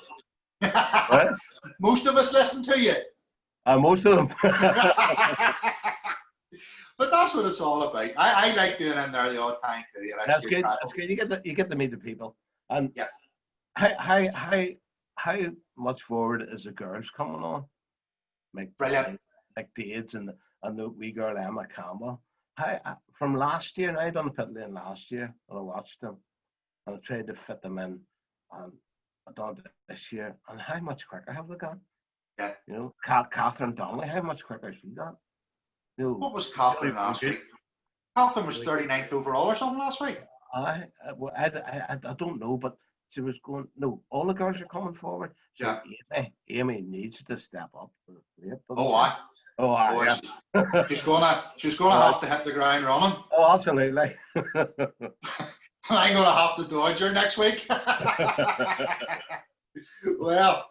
Right? Most of us listen to you. Most of them. But that's what it's all about. I like doing in there the odd time too. Yeah, that's good. That's good. You get to meet the people. And how much forward is the girls coming on? Brilliant. Like Dades and the wee girl Emma Campbell. From last year, and I done Pitlane last year, and I watched them, and I tried to fit them in, and I done it this year. And how much quicker have they gone? Yeah. You know, Catherine Donnelly, how much quicker has she gone? You know, what was Catherine last week? Catherine was 39th overall or something last week. I don't know, but she was going. No, all the girls are coming forward. So Yeah. Amy needs to step up to the plate, doesn't Oh, she? I. Oh, Oh, yeah. she's gonna have to hit the ground running. Oh, absolutely. I'm gonna have to dodge her next week. Well,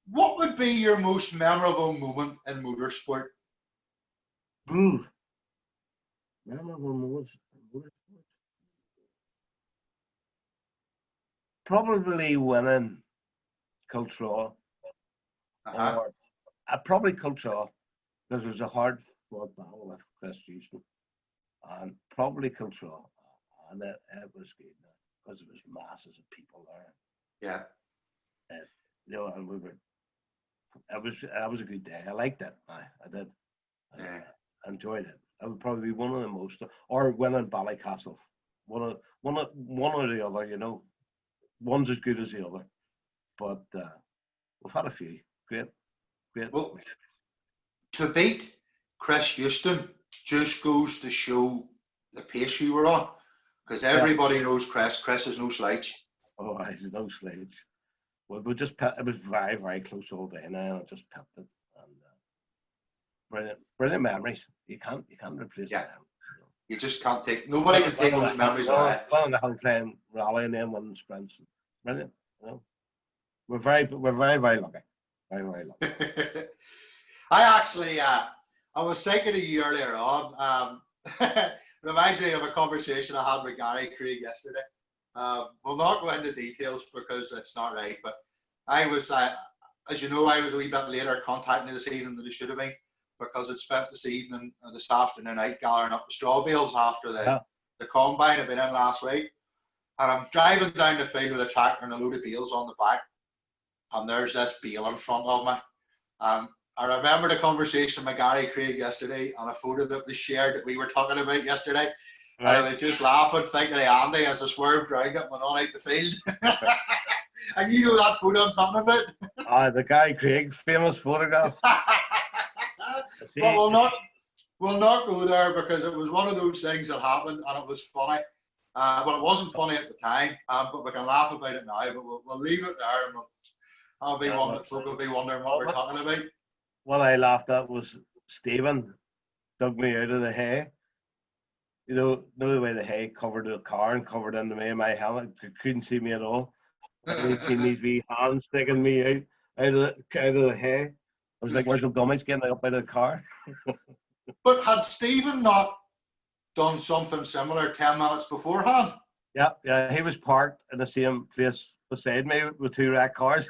what would be your most memorable moment in motorsport? Ooh, memorable moments. Probably winning Cultura, Uh-huh. or probably Cultura, because it was a hard fought battle with Chris Houston, and probably Cultura, and it was good because it was masses of people there. Yeah. And we were. It was a good day. I liked it. I did. Yeah. I enjoyed it. It would probably be one of the most, or winning Ballycastle, one or the other. One's as good as the other. But we've had a few. Great. Well, to beat Chris Houston just goes to show the pace you were on, because everybody knows Chris. Chris is no slouch. Oh, I no sledge. We just it was very, very close all day now. I just picked it, and brilliant memories. You can't replace them. You just can't take. Nobody can take those memories away. Well, the whole time rallying them, winning sprints, brilliant. We're very, very lucky. Very, very lucky. I actually, I was thinking of you earlier on. Reminds me of a conversation I had with Gary Craig yesterday. We'll not go into details because it's not right, but I was, as you know, I was a wee bit later contacting you this evening than I should have been, because I'd spent this afternoon out gathering up the straw bales after the combine. I'd been in last week, and I'm driving down the field with a tractor and a load of bales on the back, and there's this bale in front of me. I remember the conversation with Gary Craig yesterday and a photo that was shared that we were talking about yesterday. Right. And I was just laughing, thinking of Andy as I swerved round it and went on out the field. And you know that photo I'm talking about? The Gary Craig famous photograph. But we'll not go there, because it was one of those things that happened and it was funny. Well, it wasn't funny at the time, but we can laugh about it now. But we'll leave it there. And folk will be wondering what we're talking about. What I laughed at was Stephen dug me out of the hay. You know the way the hay covered the car and covered into me and my helmet. Couldn't see me at all. And he'd seen these wee hands sticking me out of the hay. I was like, where's the gummies getting up out of the car? But had Stephen not done something similar 10 minutes beforehand? Yeah, he was parked in the same place beside me with two wrecked cars.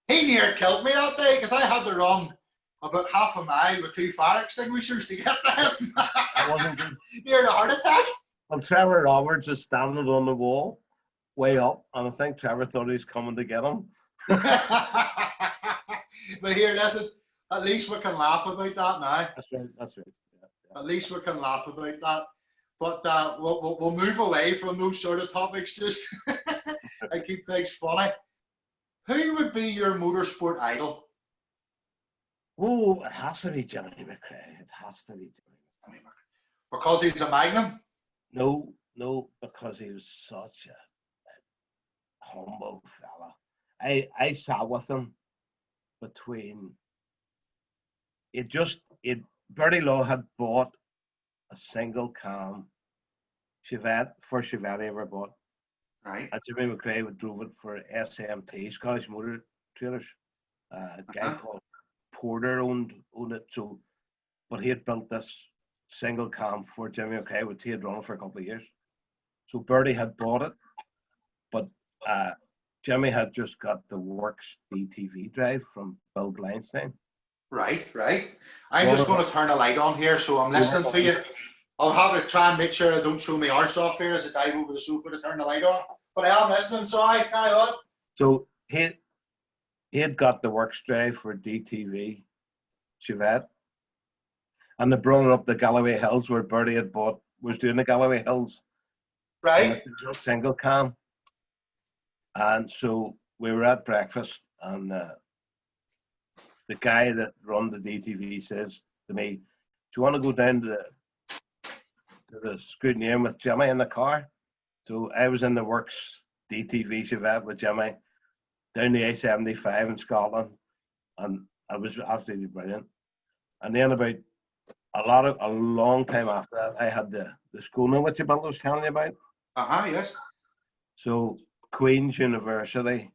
He near killed me that day, because I had to run about half a mile with two fire extinguishers to get to him. That wasn't good. Near the heart attack. Well, Trevor Roberts is standing on the wall, way up, and I think Trevor thought he was coming to get him. But here, listen, at least we can laugh about that now. That's right. Yeah. At least we can laugh about that. But we'll move away from those sort of topics just and keep things funny. Who would be your motorsport idol? Oh, it has to be Johnny McRae. It has to be Johnny McRae. Because he's a magnum? No, because he was such a humble fella. I sat with him between. Bertie Law had bought a single cam Chevette, first Chevette I ever bought. Right. And Jimmy McRae drove it for SMT, Scottish Motor Traders. A guy called Porter owned it. So, but he had built this single cam for Jimmy McRae, which he had run for a couple of years. So Bertie had bought it, but Jimmy had just got the Works DTV drive from Bill Blindstein. Right. I'm just going to turn a light on here, so I'm listening to you. I'll have to try and make sure I don't show my arse off here as I dive over the sofa to turn the light on. But I am listening, so I carry on. So he had got the Works drive for DTV Chevette, and they brought it up the Galloway Hills where Bertie was doing the Galloway Hills. Right. Single cam. And so we were at breakfast, and the guy that run the DTV says to me, "Do you want to go down to to the scrutineering with Jimmy in the car. So I was in the works DTV Chevette with Jimmy down the A75 in Scotland, and it was absolutely brilliant. And then about a long time after that, I had the school know what you built I was telling you about. Yes. So Queen's University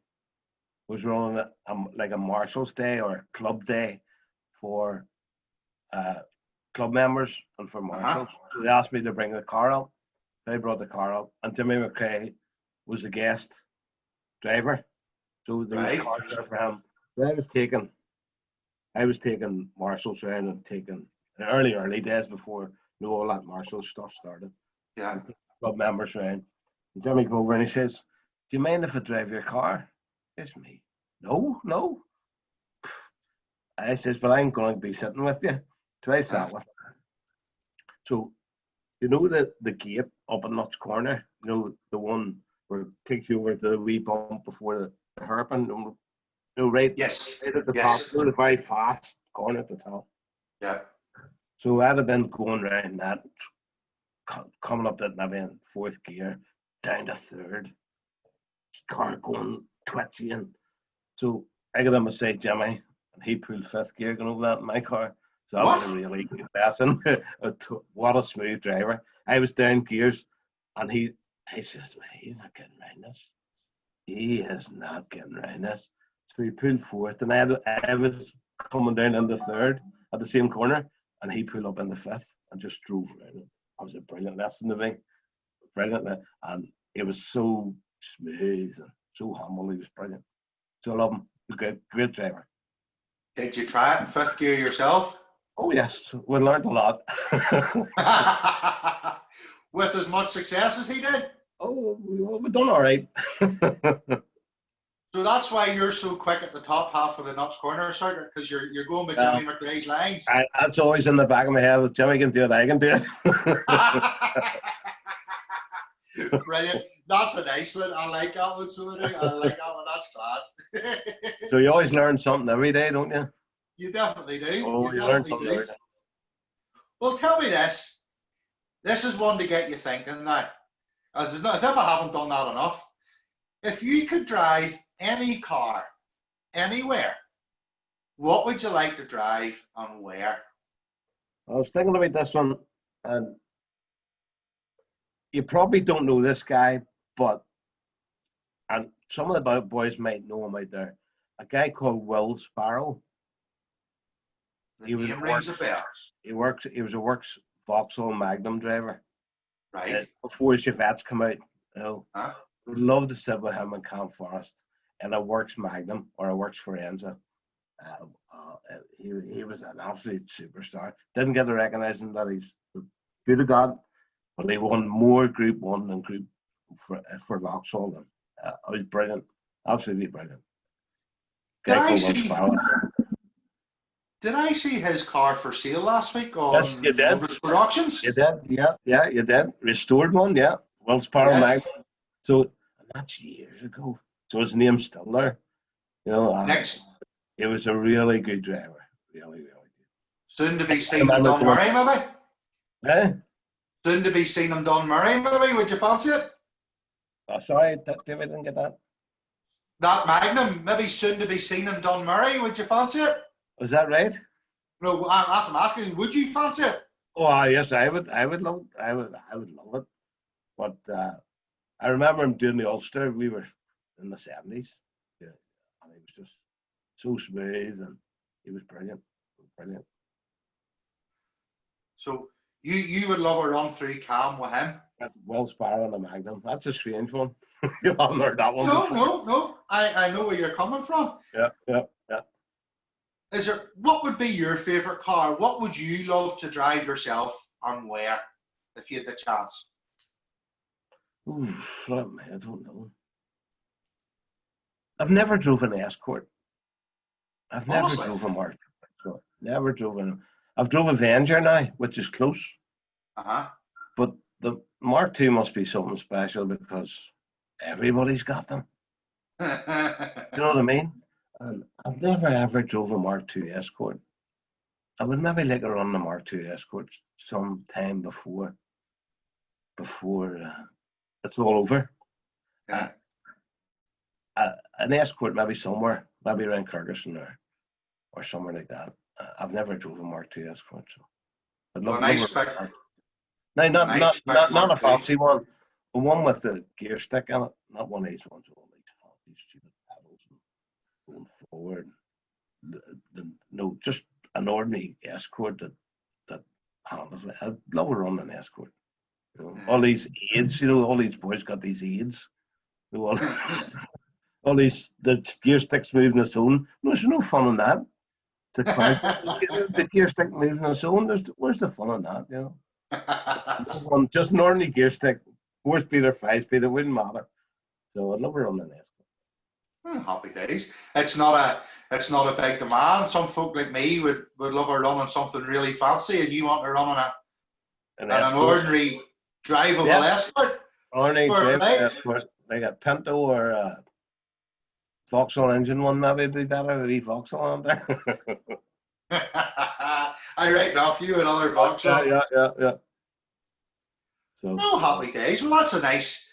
was running like a Marshall's Day or a club day for club members and for marshals. So they asked me to bring the car up. I brought the car up, and Jimmy McRae was the guest driver. So there was cars there for him. So I was taking marshals around and taking in early days before all that marshal stuff started. Yeah. Club members around. And Jimmy came over and he says, "Do you mind if I drive your car?" It's me. No. I says, "But I'm going to be sitting with you." So I sat with him. So, you know the gate up in Nuts Corner? You know, the one where it takes you over to the wee bump before the hairpin? Right, Yes. right at the top, the very fast corner at the top. Yeah. So I'd have been going around that, coming up that maybe in fourth gear, down to third, car going twitchy. And so I got him beside Jimmy, and he pulled fifth gear going over that in my car. So that was a really good lesson. What a smooth driver. I was down gears, and he says, "He's not getting around this. He is not getting around this." So he pulled fourth, and I was coming down in the third at the same corner, and he pulled up in the fifth and just drove around it. That was a brilliant lesson to me. Brilliant. And it was so smooth and so humble. He was brilliant. So I love him. He's a great driver. Did you try it in fifth gear yourself? Oh, yes. We learned a lot. With as much success as he did? Oh, we've done all right. So that's why you're so quick at the top half of the Nuts Corner circuit, because you're going with Jimmy McRae's lines. That's always in the back of my head. If Jimmy can do it, I can do it. Brilliant. That's a nice one. I like that one, so I like that one. That's class. So you always learn something every day, don't you? You definitely do. Oh, you learn something every day. Well, tell me this. This is one to get you thinking now. As if I haven't done that enough. If you could drive any car, anywhere, what would you like to drive and where? I was thinking about this one, and you probably don't know this guy, and some of the boys might know him out there. A guy called Will Sparrow. He rings a bell. He was a works Vauxhall Magnum driver. Right. Before Chevettes come out, you know. Would love to sit with him in Camp Forest in a works Magnum or a works Forenza. He was an absolute superstar. Didn't get to recognise him that he's good of God, but he won more Group 1 than Group for Vauxhall. It was brilliant, absolutely brilliant. Did I see his car for sale last week on Productions? You did, yeah, you did. Restored one, yeah. Will Sparrow Magnum. So that's years ago. So his name's still there. You know, it was a really good driver. Really, really good. Soon to be seen in Dunmurray, maybe? Eh? Soon to be seen in Dunmurray, maybe? Would you fancy it? Oh, sorry, David, didn't get that. That Magnum, maybe soon to be seen in Dunmurray. Would you fancy it? Was that right? No, I'm asking. Would you fancy it? Oh yes, I would love it. I would love it. But I remember him doing the Ulster. We were in the 70s, yeah, and he was just so smooth, and he was brilliant. So you would love a run through Cam with him? With Will Sparrow and the Magnum. That's a strange one. You haven't heard that one before. No. I know where you're coming from. Yeah. What would be your favourite car? What would you love to drive yourself and where, if you had the chance? Ooh, I don't know. I've never drove an Escort. I've never drove a Mark. So never drove an. I've drove a Avenger now, which is close. But the Mark II must be something special because everybody's got them. Do you know what I mean? And I've never ever drove a Mark II Escort. I would maybe like to run the Mark II Escort sometime before. before it's all over. Yeah. An escort maybe somewhere, maybe around Kyrgyzstan or somewhere like that. I've never drove a Mark II escort, so I'd Well, love, nice love spec. a, no, Nice spec not a Mark II. fancy one, the one with the gear stick in it, not one of these ones with all these fancy stupid pedals and going forward. No, just an ordinary escort that handles it. I'd love to run an escort. You know, all these aids, all these boys got these aids. You know, all these the gear sticks moving its own. No, there's no fun in that. The gear stick moving its own. Where's the fun in that? Just an ordinary gear stick, 4-speed or 5-speed, it wouldn't matter. So I'd love to run an escort. Happy days. It's not a big demand. Some folk like me would love a run on something really fancy, and you want to run on an ordinary drivable escort. Ordinary drivable escort, like a Pinto or a Vauxhall engine one, maybe it'd be better. A wee Vauxhall on there. I reckon off you another Vauxhall. Yeah. So happy days. Well, that's a nice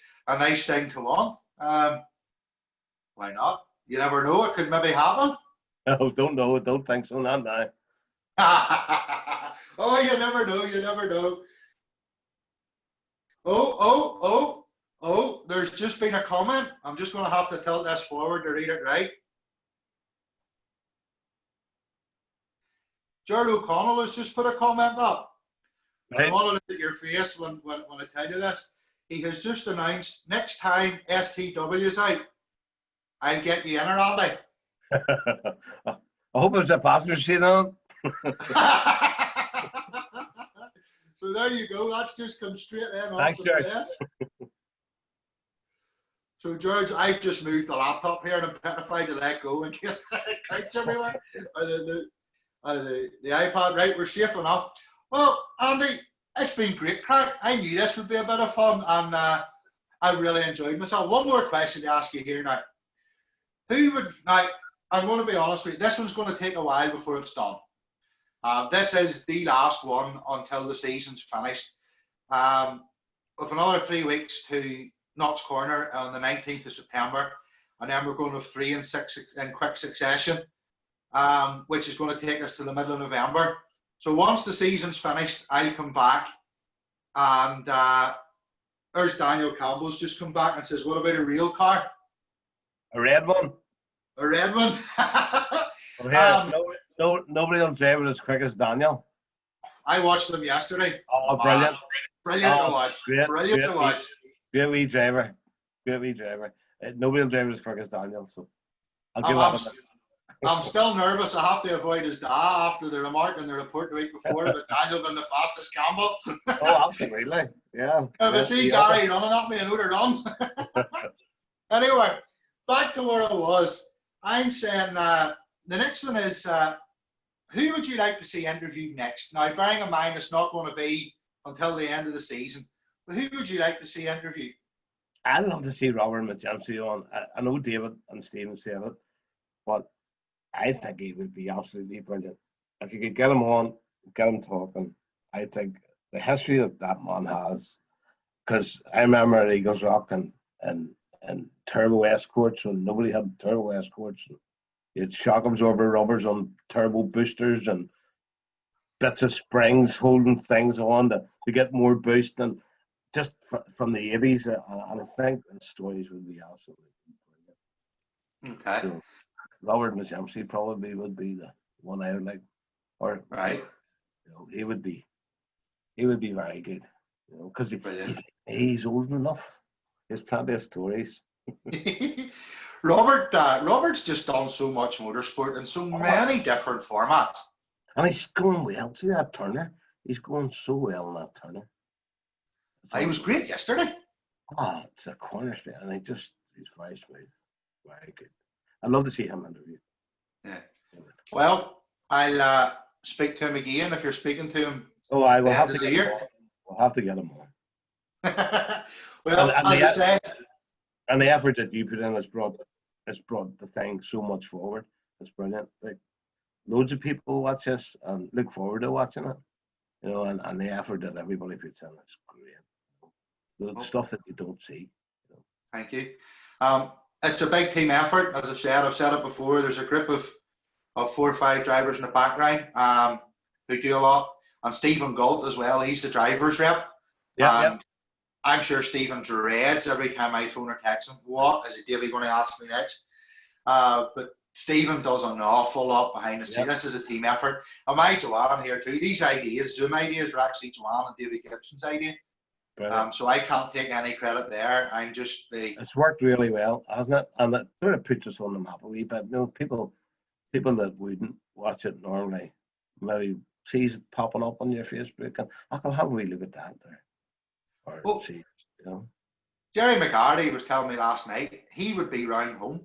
thing to want. Why not? You never know. It could maybe happen. I don't know. I don't think so. Not now. Oh, you never know. You never know. Oh, there's just been a comment. I'm just going to have to tilt this forward to read it right. Jared O'Connell has just put a comment up. Right. I want to look at your face when I tell you this. He has just announced next time STW is out, I'll get you in, Randy. I hope it's a passenger seat on. So there you go. That's just come straight in. Thanks, George. So George, I've just moved the laptop here and I'm petrified to let go in case it counts everywhere. Or the iPad. Right, we're safe enough. Well, Andy, it's been great crack. I knew this would be a bit of fun, and I really enjoyed myself. One more question to ask you here now. I'm going to be honest with you, this one's going to take a while before it's done. This is the last one until the season's finished. With another 3 weeks to Notts Corner on the 19th of September, and then we're going to have 3 and 6 in quick succession, which is going to take us to the middle of November. So once the season's finished, I'll come back, and there's Daniel Campbell's just come back and says, what about a real car? A red one. A red one. Nobody will drive it as quick as Daniel. I watched them yesterday. Oh, brilliant. Brilliant to watch. Brilliant to watch. Great wee driver. Nobody will drive it as quick as Daniel. So I'll give I'm still nervous. I have to avoid his dad after the remark in the report the week before, but Daniel been the fastest Campbell. Oh, absolutely. Yeah. If I see Gary running at me, I know to run. Anyway, back to where I was. I'm saying the next one is who would you like to see interviewed next? Now, bearing in mind it's not going to be until the end of the season, but who would you like to see interviewed? I'd love to see Robert McGempsey on. I know David and Stephen said it, but I think he would be absolutely brilliant. If you could get him on, get him talking, I think the history that man has, because I remember at Eagles Rock and turbo escorts when nobody had turbo escorts. You had shock absorber rubbers on turbo boosters and bits of springs holding things on to get more boost, and just from the 80s. And I think the stories would be absolutely brilliant. Okay. So, Robert McGempsey probably would be the one I would like, or right. He would be very good, because he's old enough. There's plenty of stories. Robert's just done so much motorsport in so many different formats, and he's going well. See that Turner? He's going so well in that Turner. He was great yesterday. It's a corner straight, and he's very smooth, very good. I'd love to see him interviewed. Yeah. Well, I'll speak to him again if you're speaking to him. Oh, I will have to get him on. We'll have to get him on. Well, as I said, and the effort that you put in has brought the thing so much forward. It's brilliant. Like, loads of people watch this and look forward to watching it. And the effort that everybody puts in is great. the stuff that you don't see. Thank you. It's a big team effort, as I've said it before. There's a group of 4 or 5 drivers in the background who do a lot, and Stephen Galt as well. He's the driver's rep. Yeah. I'm sure Stephen dreads every time I phone or text him, what is Davey going to ask me next? But Stephen does an awful lot behind the scenes. This is a team effort. And my Joanne here too. These ideas, Zoom ideas, are actually Joanne and Davey Gibson's idea. So I can't take any credit there. I'm just the. It's worked really well, hasn't it? And it sort of puts us on the map a wee bit. You know, people that wouldn't watch it normally maybe sees it popping up on your Facebook, and I'll have a wee look at that there. Or see, you know. Jerry McGarty was telling me last night he would be round home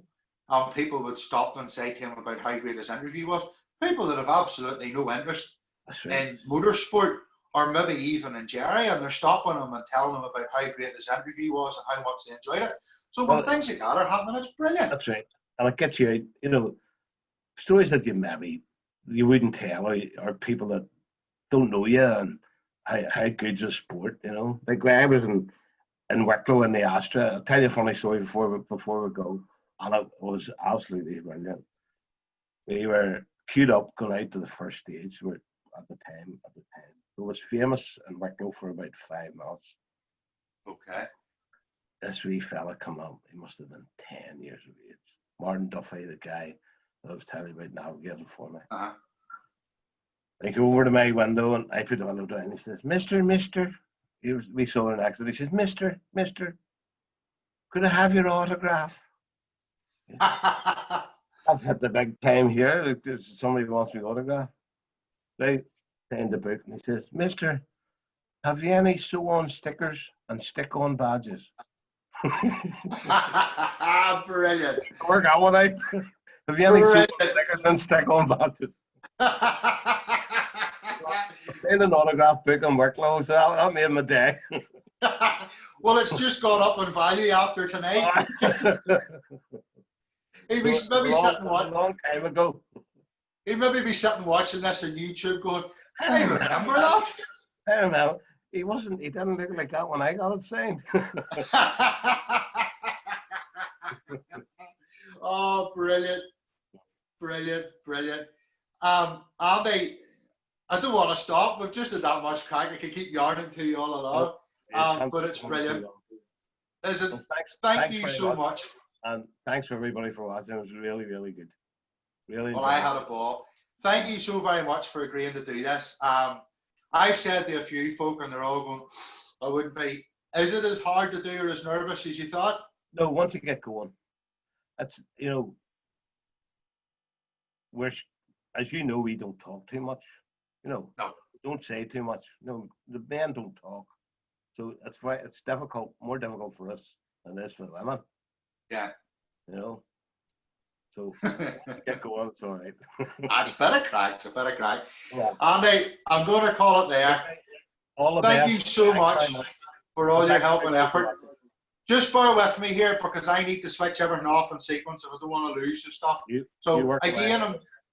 and people would stop and say to him about how great his interview was. People that have absolutely no interest in motorsport, or maybe even in Jerry, and they're stopping him and telling him about how great his interview was and how much they enjoyed it. So when things like that are happening, it's brilliant. That's right. And it gets you out, you know, stories that you maybe you wouldn't tell, or people that don't know you, and how good's a sport, you know. Like when I was in Wicklow in the Astra, I'll tell you a funny story before we go, and it was absolutely brilliant. We were queued up going out to the first stage. We're at the time. It was famous in Wicklow for about 5 minutes. Okay. This wee fella come up, he must have been 10 years of age. Martin Duffy, the guy that I was telling you about navigating for me. I go over to my window and I put the window down and he says, Mister, he was we southern accent. He says, Mister, could I have your autograph? I've hit the big time here. Somebody wants me autograph. Right, in the book, and he says, Mister, have you any sew-on stickers and stick-on badges? Brilliant. Work that one out. Have you any sew-on stickers and stick-on badges? In an autograph book on Wicklow, so that made my day. Well, it's just gone up in value after tonight. He'd be maybe sitting watching. A long time ago. He'd maybe be sitting watching this on YouTube going, I remember that. I don't know. He didn't look like that when I got it signed. Oh, brilliant. Andy, I don't want to stop. We've just had that much crack. I could keep yarning to you all along. But it's brilliant. Listen, thank you so much. And thanks for everybody for watching. It was really, really good. Really. Well, I had a ball. Thank you so very much for agreeing to do this. I've said to a few folk and they're all going, I wouldn't be. Is it as hard to do or as nervous as you thought? No, once you get going, that's, you know, as you know, we don't talk too much. You know, no. Don't say too much. No, the men don't talk. So it's difficult, more difficult for us than it is for the women. Yeah. You know, so get going, it's all right. It's a bit of crack. Yeah. Andy, I'm going to call it there. Thank you so much for all your help and effort. Just bear with me here because I need to switch everything off in sequence and I don't want to lose the stuff. So again,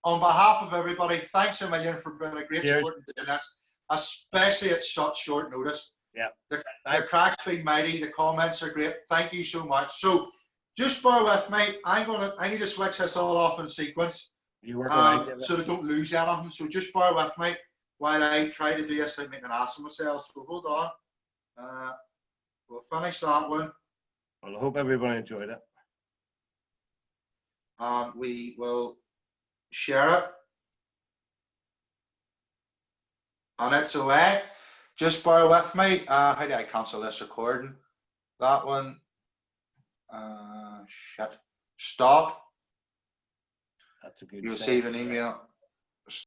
on behalf of everybody, thanks a million for being a great support in doing this, especially at such short notice. Yeah. The crack's been mighty. The comments are great. Thank you so much. So just bear with me. I need to switch this all off in sequence. So they don't lose anything. So just bear with me while I try to do this. I make an ass of myself. So hold on. We'll finish that one. Well, I hope everybody enjoyed it. And we will share it. And it's away. Just bear with me. How do I cancel this recording? That one. Shit. Stop. That's a good. You receive an email.